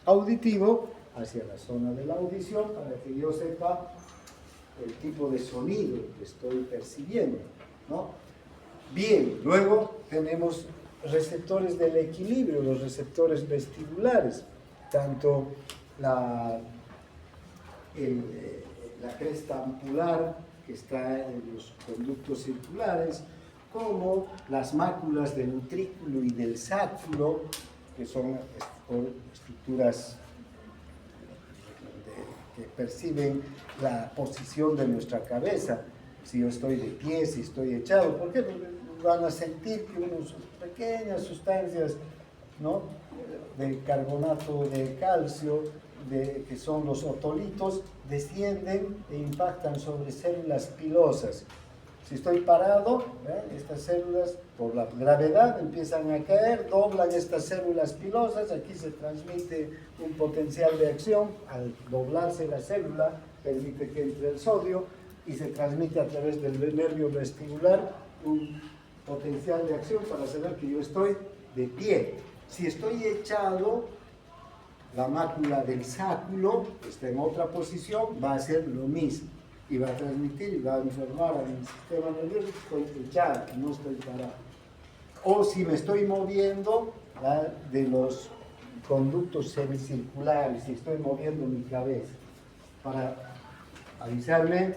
[SPEAKER 1] auditivo hacia la zona de la audición para que yo sepa el tipo de sonido que estoy percibiendo, ¿no? Bien, luego tenemos receptores del equilibrio, los receptores vestibulares, tanto la cresta ampular que está en los conductos circulares, como las máculas del utrículo y del sáculo, que son estructuras que perciben la posición de nuestra cabeza, si yo estoy de pie, si estoy echado. ¿Por qué? Porque van a sentir que unas pequeñas sustancias, ¿no?, de carbonato de calcio, que son los otolitos, descienden e impactan sobre células pilosas. Si estoy parado, estas células por la gravedad empiezan a caer, doblan estas células pilosas, aquí se transmite un potencial de acción, al doblarse la célula permite que entre el sodio y se transmite a través del nervio vestibular un potencial de acción para saber que yo estoy de pie. Si estoy echado, la mácula del sáculo está en otra posición, va a hacer lo mismo y va a transmitir y va a informar a mi sistema nervioso que estoy echado, no estoy parado. O si me estoy moviendo, de los conductos semicirculares, si estoy moviendo mi cabeza, para avisarme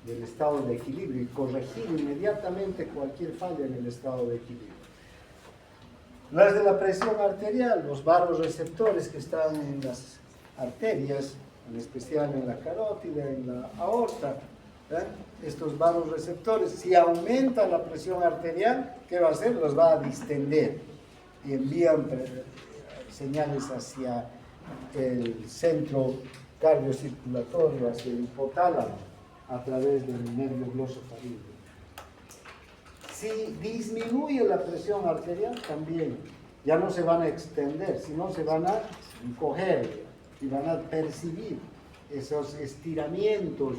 [SPEAKER 1] del estado de equilibrio y corregir inmediatamente cualquier falla en el estado de equilibrio. Las de la presión arterial, los vasoreceptores que están en las arterias, en especial en la carótida, en la aorta, estos vasoreceptores, si aumenta la presión arterial, ¿qué va a hacer? Los va a distender y envían señales hacia el centro cardiocirculatorio, hacia el hipotálamo, a través del nervio glosofaríngeo. Si disminuye la presión arterial, también ya no se van a extender, sino se van a encoger y van a percibir esos estiramientos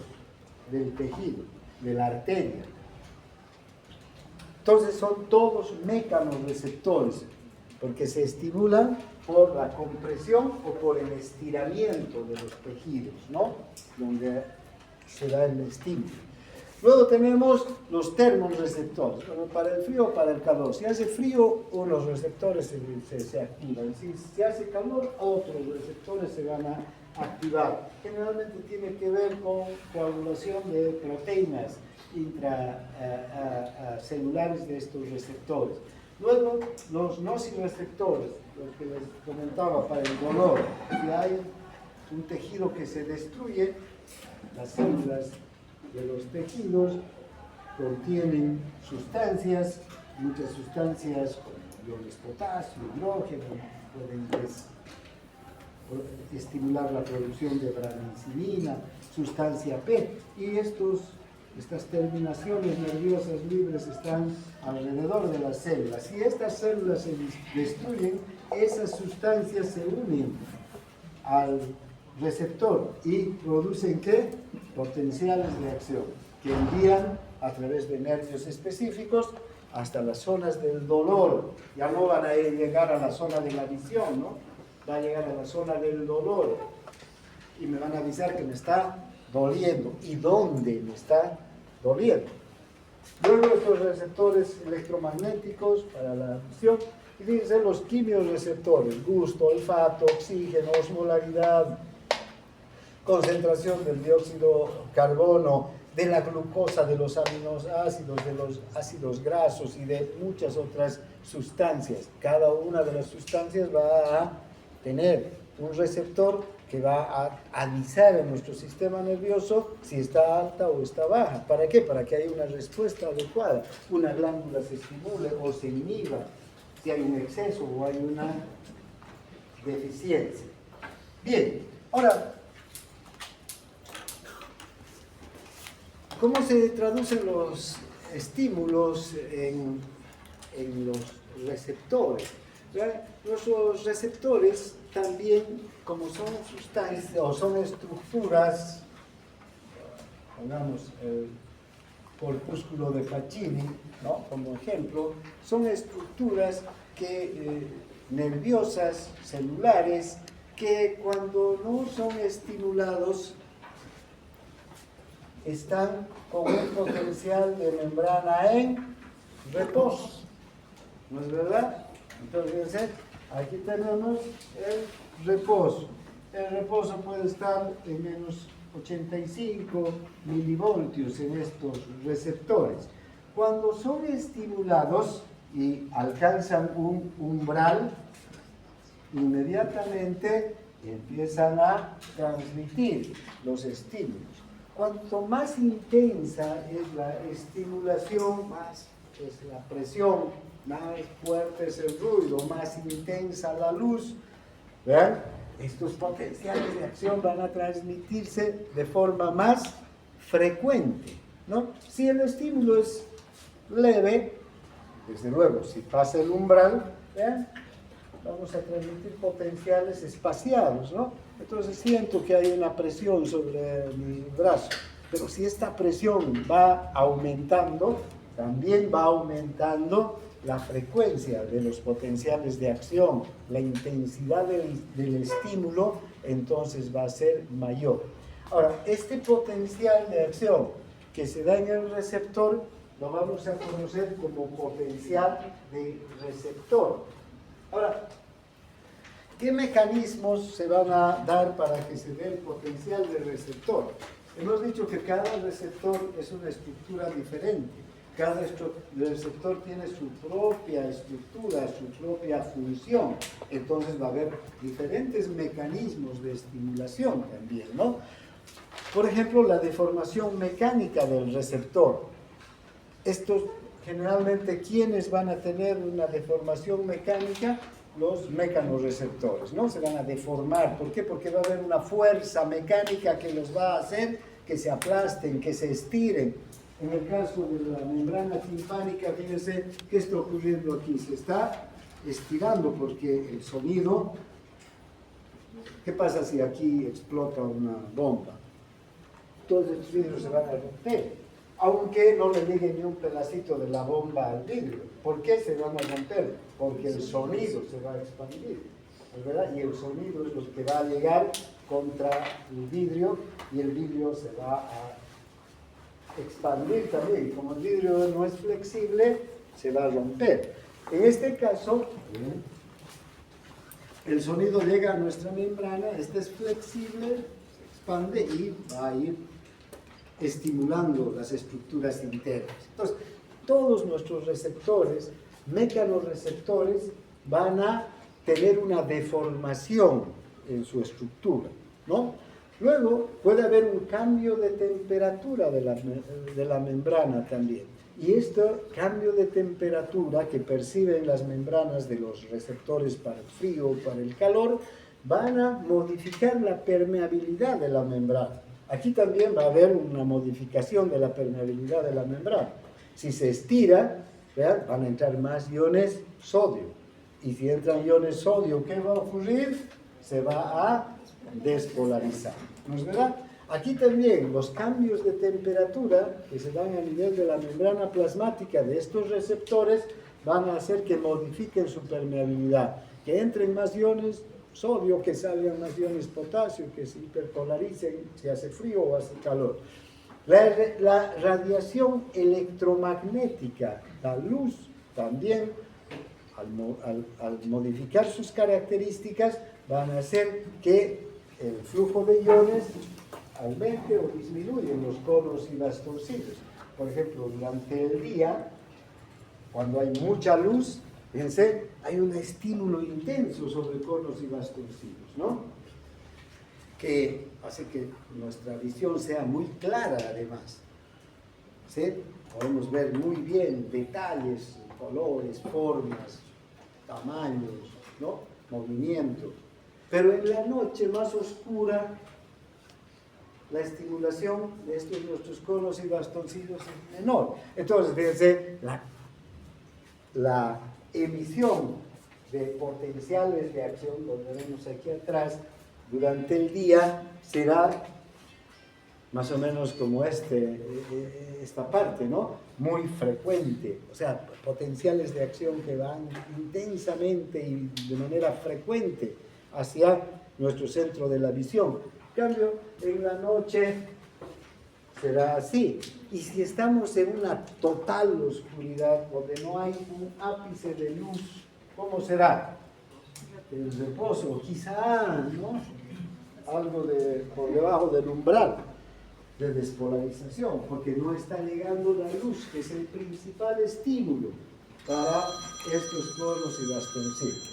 [SPEAKER 1] del tejido, de la arteria. Entonces son todos mecanorreceptores, porque se estimulan por la compresión o por el estiramiento de los tejidos, ¿no?, donde se da el estímulo. Luego tenemos los termorreceptores, como para el frío o para el calor. Si hace frío, unos receptores se activan. Si hace calor, otros receptores se van a activar. Generalmente tiene que ver con coagulación de proteínas intracelulares de estos receptores. Luego, los nociceptores, los que les comentaba para el dolor. Si hay un tejido que se destruye, las células de los tejidos contienen sustancias, muchas sustancias como iones potasio, hidrógeno, pueden estimular la producción de brancicina, sustancia P, y estos Estas terminaciones nerviosas libres están alrededor de las células. Si estas células se destruyen, esas sustancias se unen al receptor y producen ¿qué? Potenciales de acción que envían a través de nervios específicos hasta las zonas del dolor. Ya no van a llegar a la zona de la visión, ¿no? Va a llegar a la zona del dolor y me van a avisar que me está doliendo y dónde me está doliendo. Luego estos receptores electromagnéticos para la visión, y fíjense los quimiorreceptores, gusto, olfato, oxígeno, osmolaridad, concentración del dióxido de carbono, de la glucosa, de los aminoácidos, de los ácidos grasos y de muchas otras sustancias. Cada una de las sustancias va a tener un receptor que va a avisar a nuestro sistema nervioso si está alta o está baja. ¿Para qué? Para que haya una respuesta adecuada. Una glándula se estimule o se inhiba si hay un exceso o hay una deficiencia. Bien, ahora, ¿cómo se traducen los estímulos en los receptores? Nuestros receptores también, como son sustancias o son estructuras, pongamos el corpúsculo de Pacini, ¿no? Como ejemplo, son estructuras nerviosas, celulares, que cuando no son estimulados están con un potencial de membrana en reposo. ¿No es verdad? Entonces, aquí tenemos el reposo. El reposo puede estar en menos 85 milivoltios en estos receptores. Cuando son estimulados y alcanzan un umbral, inmediatamente empiezan a transmitir los estímulos. Cuanto más intensa es la estimulación, más es la presión, más fuerte es el ruido, más intensa la luz, ¿vean? Estos potenciales de acción van a transmitirse de forma más frecuente, ¿no? Si el estímulo es leve, desde luego, si pasa el umbral, ¿vean? Vamos a transmitir potenciales espaciados, ¿no? Entonces siento que hay una presión sobre mi brazo, pero si esta presión va aumentando, también va aumentando la frecuencia de los potenciales de acción, la intensidad del estímulo, entonces va a ser mayor. Ahora, este potencial de acción que se da en el receptor, lo vamos a conocer como potencial de receptor. Ahora, ¿qué mecanismos se van a dar para que se dé el potencial del receptor? Hemos dicho que cada receptor es una estructura diferente. Cada receptor tiene su propia estructura, su propia función. Entonces va a haber diferentes mecanismos de estimulación también, ¿no? Por ejemplo, la deformación mecánica del receptor. Estos, generalmente, ¿quiénes van a tener una deformación mecánica? Los mecanorreceptores, ¿no? Se van a deformar. ¿Por qué? Porque va a haber una fuerza mecánica que los va a hacer que se aplasten, que se estiren. En el caso de la membrana timpánica, fíjense qué está ocurriendo aquí. Se está estirando porque el sonido... ¿Qué pasa si aquí explota una bomba? Todos los vidrios se van a romper, aunque no le llegue ni un pedacito de la bomba al vidrio. ¿Por qué se van a romper? Porque el sonido se va a expandir, ¿verdad? Y el sonido es lo que va a llegar contra el vidrio y el vidrio se va a expandir también. Como el vidrio no es flexible, se va a romper. En este caso, el sonido llega a nuestra membrana, esta es flexible, se expande y va a ir estimulando las estructuras internas. Entonces, todos nuestros receptores, mecanorreceptores, van a tener una deformación en su estructura, ¿no? Luego puede haber un cambio de temperatura de la membrana también. Y este cambio de temperatura que perciben las membranas de los receptores para el frío o para el calor, van a modificar la permeabilidad de la membrana. Aquí también va a haber una modificación de la permeabilidad de la membrana. Si se estira, ¿vean? Van a entrar más iones sodio. Y si entran iones sodio, ¿qué va a ocurrir? Se va a despolarizar. ¿No es verdad? Aquí también los cambios de temperatura que se dan a nivel de la membrana plasmática de estos receptores van a hacer que modifiquen su permeabilidad, que entren más iones sodio, que salgan más iones potasio, que se hiperpolaricen si hace frío o hace calor. La radiación electromagnética, la luz, también, al modificar sus características, van a hacer que el flujo de iones aumente o disminuya en los conos y bastoncillos. Por ejemplo, durante el día, cuando hay mucha luz, fíjense, hay un estímulo intenso sobre conos y bastoncillos, ¿no? Que hace que nuestra visión sea muy clara además. ¿Sí? Podemos ver muy bien detalles, colores, formas, tamaños, ¿no? Movimientos. Pero en la noche más oscura, la estimulación de estos nuestros conos y bastoncillos es menor. Entonces, fíjense, la emisión de potenciales de acción, donde vemos aquí atrás, durante el día será más o menos como esta parte, ¿no? Muy frecuente, o sea, potenciales de acción que van intensamente y de manera frecuente hacia nuestro centro de la visión. En cambio, en la noche será así. Y si estamos en una total oscuridad, donde no hay un ápice de luz, ¿cómo será? El reposo, quizá, ¿no? Algo por debajo del umbral de despolarización, porque no está llegando la luz, que es el principal estímulo para estos conos y bastoncillos.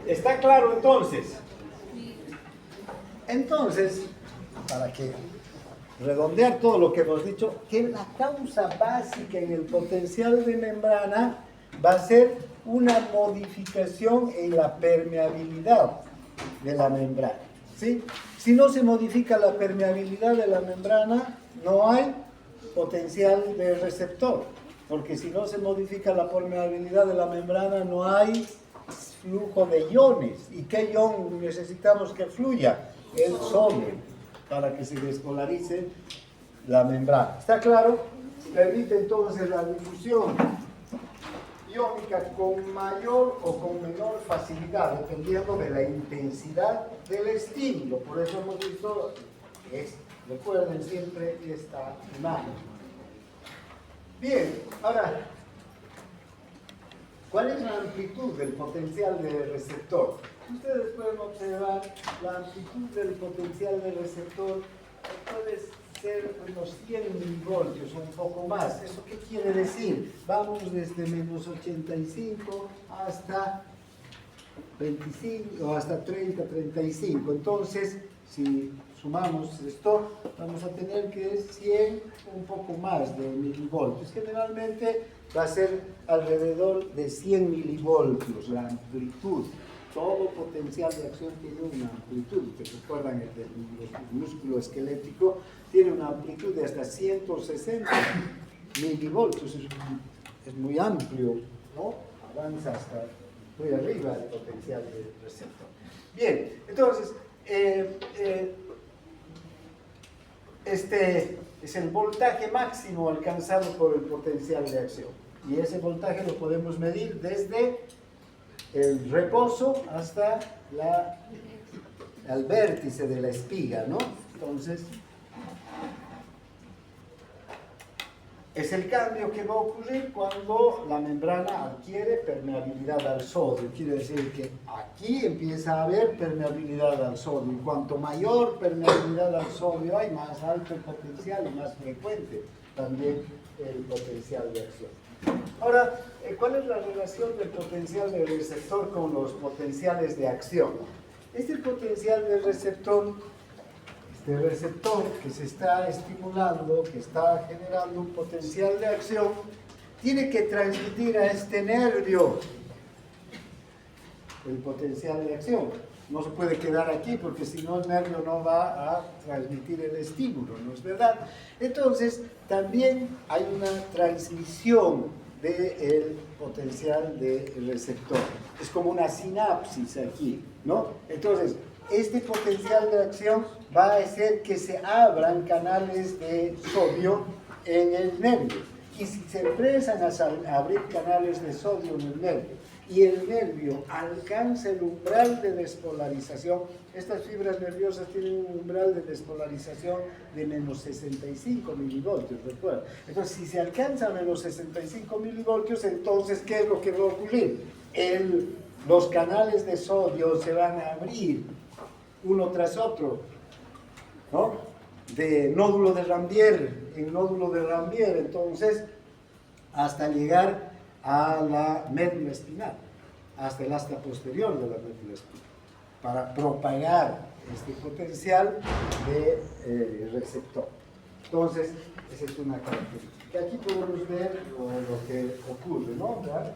[SPEAKER 1] ¿Está claro entonces? Entonces, para que redondear todo lo que hemos dicho, que la causa básica en el potencial de membrana va a ser una modificación en la permeabilidad de la membrana, ¿sí? Si no se modifica la permeabilidad de la membrana, no hay potencial de receptor, porque si no se modifica la permeabilidad de la membrana, no hay flujo de iones. ¿Y qué ion necesitamos que fluya? El sodio, para que se despolarice la membrana. ¿Está claro? Permite entonces la difusión iónica con mayor o con menor facilidad, dependiendo de la intensidad del estímulo. Por eso hemos visto, recuerden siempre esta imagen. Bien, ahora, ¿cuál es la amplitud del potencial del receptor? Ustedes pueden observar la amplitud del potencial del receptor, puede ser unos 100 milivoltios o un poco más. ¿Eso qué quiere decir? Vamos desde menos 85 hasta 25 o hasta 30, 35. Entonces, si sumamos esto, vamos a tener que es 100, un poco más de milivoltios. Generalmente va a ser alrededor de 100 milivoltios la amplitud. Todo potencial de acción tiene una amplitud. Ustedes recuerdan el del músculo esquelético, tiene una amplitud de hasta 160 milivoltios. Es muy amplio, ¿no? Avanza hasta muy arriba el potencial del receptor. Bien, entonces, este es el voltaje máximo alcanzado por el potencial de acción. Y ese voltaje lo podemos medir desde el reposo hasta el vértice de la espiga, ¿no? Entonces, es el cambio que va a ocurrir cuando la membrana adquiere permeabilidad al sodio. Quiere decir que aquí empieza a haber permeabilidad al sodio. Y cuanto mayor permeabilidad al sodio hay, más alto el potencial y más frecuente también el potencial de acción. Ahora, ¿cuál es la relación del potencial del receptor con los potenciales de acción? Este potencial del receptor, este receptor que se está estimulando, que está generando un potencial de acción, tiene que transmitir a este nervio el potencial de acción. No se puede quedar aquí porque si no el nervio no va a transmitir el estímulo, ¿no es verdad? Entonces, también hay una transmisión del potencial del receptor. Es como una sinapsis aquí, ¿no? Entonces, este potencial de acción va a hacer que se abran canales de sodio en el nervio. Y si se empiezan a abrir canales de sodio en el nervio, y el nervio alcanza el umbral de despolarización, estas fibras nerviosas tienen un umbral de despolarización de menos 65 milivoltios, recuerda. Entonces, si se alcanza menos 65 milivoltios, entonces, ¿qué es lo que va a ocurrir? Los canales de sodio se van a abrir uno tras otro, ¿no? De nódulo de Rambier en nódulo de Rambier, entonces, hasta llegar a la médula espinal, hasta el asta posterior de la médula espinal, para propagar este potencial de receptor. Entonces, esa es una característica. Aquí podemos ver lo que ocurre, ¿no? ¿verdad?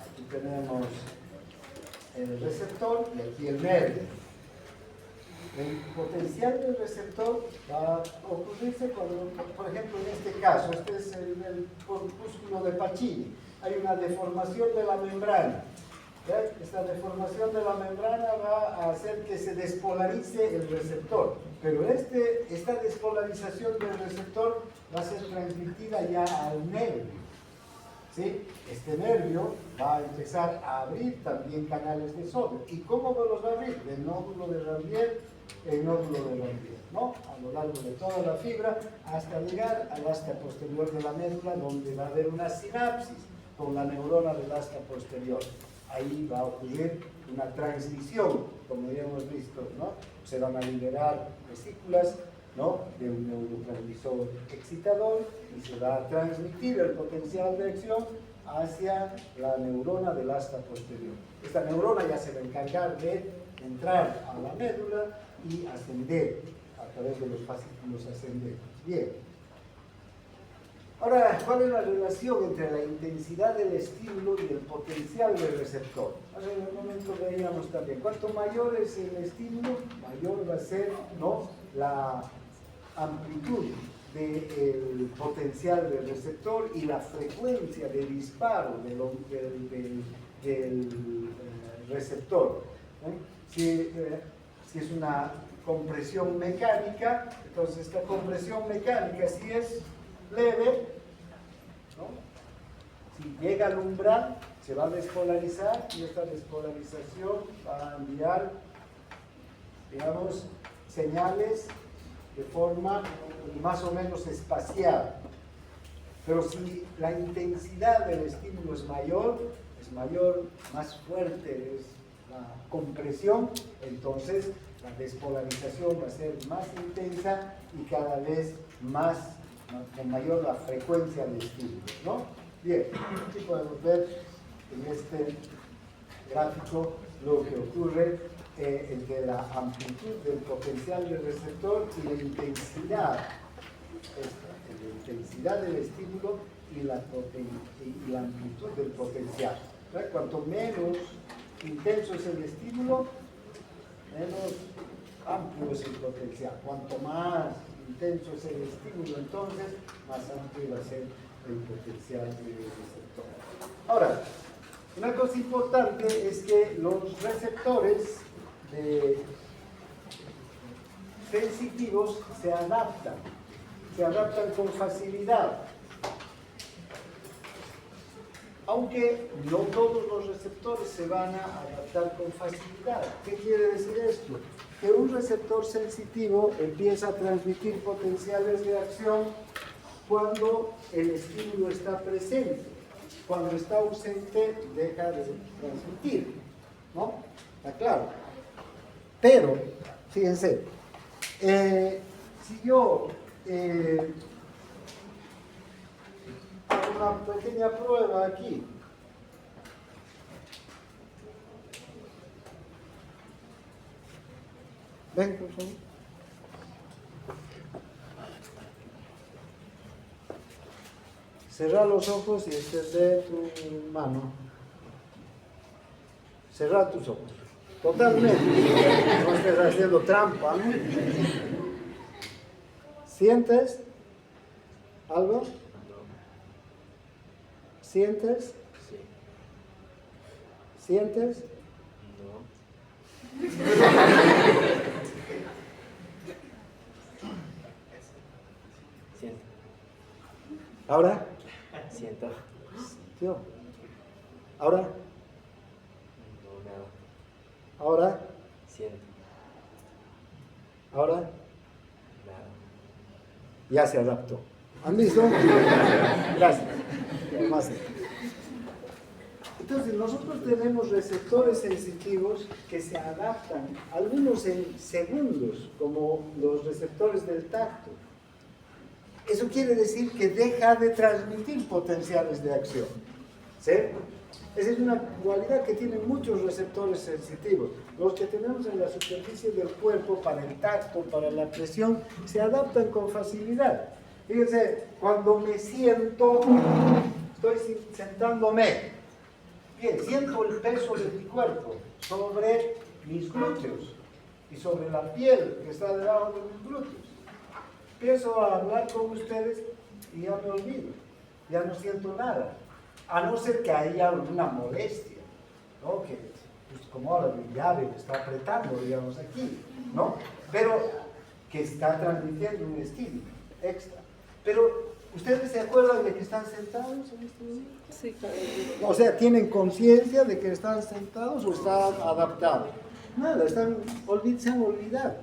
[SPEAKER 1] Aquí tenemos el receptor y aquí el nervio. El potencial del receptor va a ocurrirse cuando, por ejemplo, en este caso, este es el corpúsculo de Pacini, hay una deformación de la membrana. ¿Ya? Esta deformación de la membrana va a hacer que se despolarice el receptor, pero esta despolarización del receptor va a ser transmitida ya al nervio. ¿Sí? Este nervio va a empezar a abrir también canales de sodio. ¿Y cómo los va a abrir? Del nódulo de Rambier en nódulo de Rambier, ¿no? A lo largo de toda la fibra hasta llegar al asta posterior de la médula, donde va a haber una sinapsis con la neurona del asta posterior. Ahí va a ocurrir una transmisión, como ya hemos visto, ¿no? Se van a liberar vesículas, ¿no? De un neurotransmisor excitador y se va a transmitir el potencial de acción hacia la neurona del asta posterior. Esta neurona ya se va a encargar de entrar a la médula y ascender a través de los fascículos ascendentes. Bien. Ahora, ¿cuál es la relación entre la intensidad del estímulo y el potencial del receptor? Ahora, en un momento veíamos también, cuanto mayor es el estímulo, mayor va a ser, ¿no?, la amplitud del potencial del receptor y la frecuencia de disparo del receptor. Si es una compresión mecánica, entonces esta compresión mecánica, si es leve, ¿no?, si llega al umbral, se va a despolarizar y esta despolarización va a enviar, digamos, señales de forma más o menos espaciada. Pero si la intensidad del estímulo es mayor, más fuerte es la compresión, entonces la despolarización va a ser más intensa y cada vez más, con mayor la frecuencia de estímulo, ¿no? Bien, aquí podemos ver en este gráfico lo que ocurre entre la amplitud del potencial del receptor y la intensidad del estímulo y la amplitud del potencial. ¿Verdad? Cuanto menos intenso es el estímulo, menos amplio es el potencial. Cuanto más intenso es el estímulo, entonces, más amplio va a ser el potencial del receptor. Ahora, una cosa importante es que los receptores sensitivos se adaptan con facilidad. Aunque no todos los receptores se van a adaptar con facilidad. ¿Qué quiere decir esto? Que un receptor sensitivo empieza a transmitir potenciales de acción cuando el estímulo está presente. Cuando está ausente, deja de transmitir, ¿no? ¿Está claro? Pero, fíjense, si yo hago una pequeña prueba aquí, Ven, por favor. Cerrar los ojos y extender tu mano. Cerrar tus ojos. Totalmente. No estés haciendo trampa, ¿no? ¿Sientes algo? ¿Sientes?
[SPEAKER 2] Sí.
[SPEAKER 1] ¿Sientes?
[SPEAKER 2] No. Siento.
[SPEAKER 1] ¿Ahora?
[SPEAKER 2] Siento.
[SPEAKER 1] ¿Sintió? ¿Ahora?
[SPEAKER 2] No, nada.
[SPEAKER 1] ¿Ahora?
[SPEAKER 2] Siento.
[SPEAKER 1] ¿Ahora?
[SPEAKER 2] Nada.
[SPEAKER 1] Ya se adaptó. ¿Han visto? Gracias. Más. Entonces, nosotros tenemos receptores sensitivos que se adaptan, algunos en segundos, como los receptores del tacto. Eso quiere decir que deja de transmitir potenciales de acción. ¿Sí? Esa es una cualidad que tienen muchos receptores sensitivos. Los que tenemos en la superficie del cuerpo para el tacto, para la presión, se adaptan con facilidad. Fíjense, cuando me siento, estoy sentándome. Bien, siento el peso de mi cuerpo sobre mis glúteos y sobre la piel que está debajo de mis glúteos. Empiezo a hablar con ustedes y ya me olvido, ya no siento nada, a no ser que haya alguna molestia, ¿no? Que, pues, como ahora mi llave me está apretando, digamos, aquí, ¿no? Pero que está transmitiendo un estímulo extra. Pero, ¿ustedes se acuerdan de que están sentados en este momento?
[SPEAKER 3] Sí, claro.
[SPEAKER 1] O sea, ¿tienen conciencia de que están sentados o están adaptados? Nada, se han olvidado.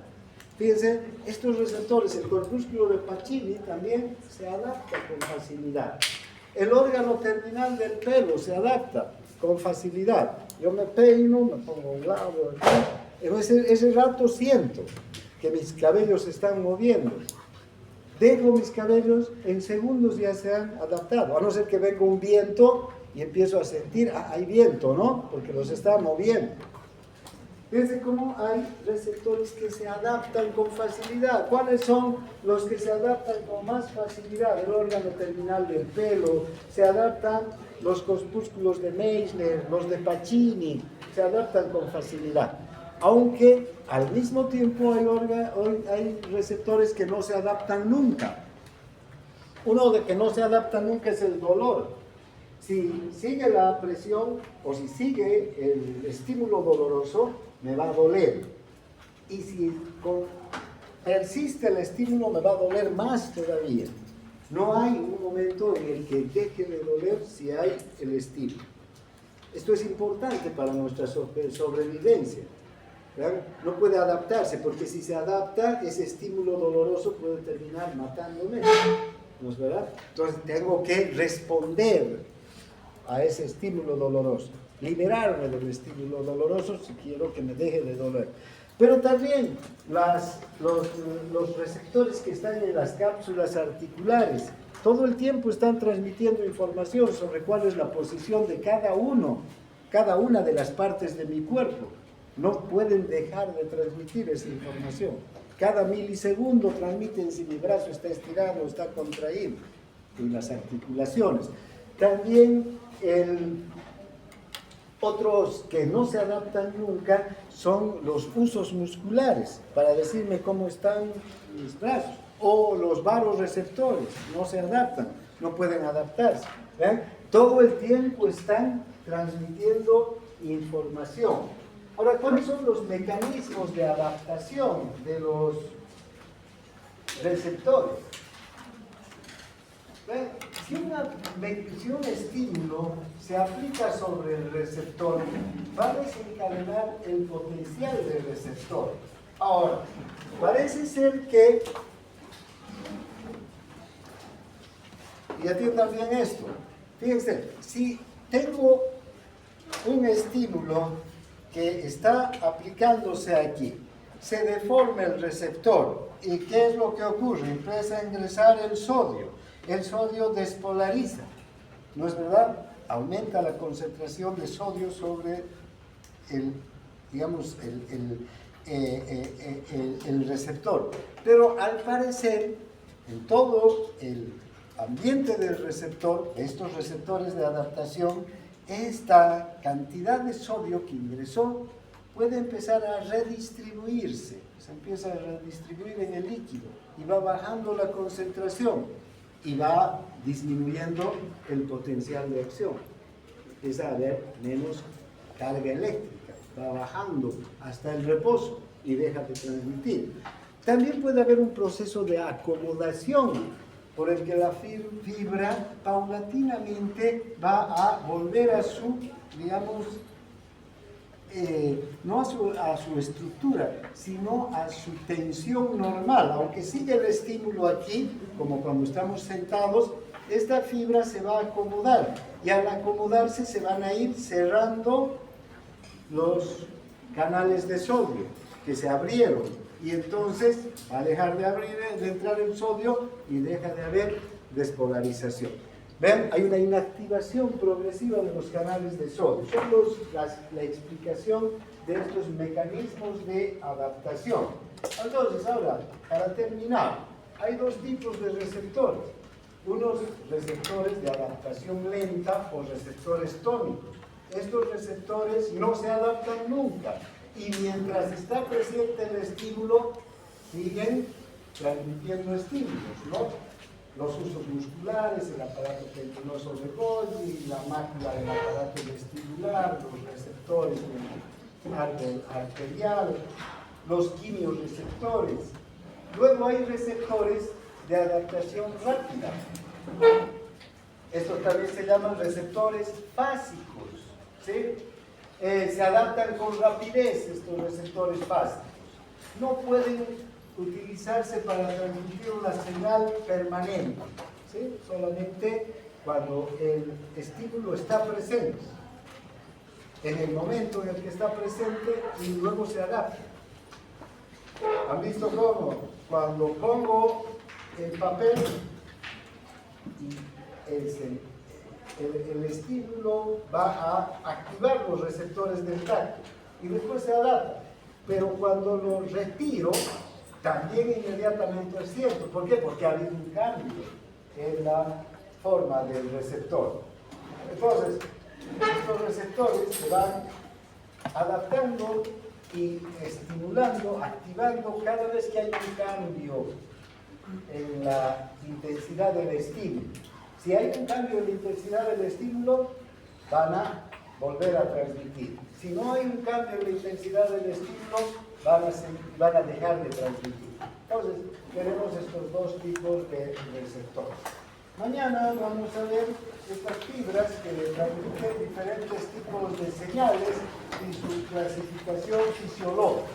[SPEAKER 1] Fíjense, estos receptores, el corpúsculo de Pacini también se adapta con facilidad. El órgano terminal del pelo se adapta con facilidad. Yo me peino, me pongo un lado, en ese rato siento que mis cabellos se están moviendo. Dejo mis cabellos, en segundos ya se han adaptado, a no ser que venga un viento y empiezo a sentir, hay viento, ¿no? Porque los está moviendo. Fíjense cómo hay receptores que se adaptan con facilidad. ¿Cuáles son los que se adaptan con más facilidad? El órgano terminal del pelo, se adaptan los corpúsculos de Meissner, los de Pacini, se adaptan con facilidad. Aunque al mismo tiempo hay receptores que no se adaptan nunca. Uno de que no se adapta nunca es el dolor. Si sigue la presión o si sigue el estímulo doloroso, me va a doler. Y si persiste el estímulo, me va a doler más todavía. No hay un momento en el que deje de doler si hay el estímulo. Esto es importante para nuestra sobrevivencia. ¿Verdad? No puede adaptarse, porque si se adapta, ese estímulo doloroso puede terminar matándome. ¿No es verdad? Entonces tengo que responder a ese estímulo doloroso, liberarme del estímulo doloroso si quiero que me deje de doler. Pero también los receptores que están en las cápsulas articulares todo el tiempo están transmitiendo información sobre cuál es la posición de cada una de las partes de mi cuerpo. No pueden dejar de transmitir esa información. Cada milisegundo transmiten si mi brazo está estirado o está contraído en las articulaciones. También otros que no se adaptan nunca son los usos musculares, para decirme cómo están mis brazos, o los varoreceptores, no se adaptan, no pueden adaptarse. ¿Ven? Todo el tiempo están transmitiendo información. Ahora, ¿cuáles son los mecanismos de adaptación de los receptores? Si un estímulo se aplica sobre el receptor, va a desencadenar el potencial del receptor. Ahora, parece ser que, y atiendan bien esto, fíjense, si tengo un estímulo que está aplicándose aquí, se deforma el receptor, ¿y qué es lo que ocurre? Empieza a ingresar el sodio despolariza, ¿no es verdad? Aumenta la concentración de sodio sobre el receptor. Pero al parecer, en todo el ambiente del receptor, estos receptores de adaptación, esta cantidad de sodio que ingresó puede empezar a redistribuirse. Se empieza a redistribuir en el líquido y va bajando la concentración y va disminuyendo el potencial de acción. Empieza a haber menos carga eléctrica, va bajando hasta el reposo y deja de transmitir. También puede haber un proceso de acomodación por el que la fibra paulatinamente va a volver a su, digamos, no a su estructura, sino a su tensión normal. Aunque sigue el estímulo aquí, como cuando estamos sentados, esta fibra se va a acomodar y al acomodarse se van a ir cerrando los canales de sodio que se abrieron y entonces va a dejar de entrar el sodio y deja de haber despolarización. ¿Ven? Hay una inactivación progresiva de los canales de sodio. Son la explicación de estos mecanismos de adaptación. Entonces, ahora, para terminar, hay dos tipos de receptores. Unos receptores de adaptación lenta o receptores tónicos. Estos receptores no se adaptan nunca y mientras está presente el estímulo, siguen transmitiendo estímulos, ¿no? Los usos musculares, el aparato tendinoso de Golgi, la mácula del aparato vestibular, los receptores del árbol arterial, los quimiorreceptores. Luego hay receptores de adaptación rápida. Estos también se llaman receptores fásicos, ¿sí? Se adaptan con rapidez estos receptores fásicos. No pueden utilizarse para transmitir una señal permanente, ¿sí? Solamente cuando el estímulo está presente, en el momento en el que está presente y luego se adapta. ¿Han visto cómo? Cuando pongo el papel y el estímulo va a activar los receptores del tacto y después se adapta, pero cuando lo retiro también inmediatamente es cierto. ¿Por qué? Porque ha habido un cambio en la forma del receptor. Entonces, estos receptores se van adaptando y estimulando, activando cada vez que hay un cambio en la intensidad del estímulo. Si hay un cambio en la intensidad del estímulo, van a volver a transmitir. Si no hay un cambio en la intensidad del estímulo, van a dejar de transmitir. Entonces, tenemos estos dos tipos de receptores. Mañana vamos a ver estas fibras que transmiten diferentes tipos de señales y su clasificación fisiológica.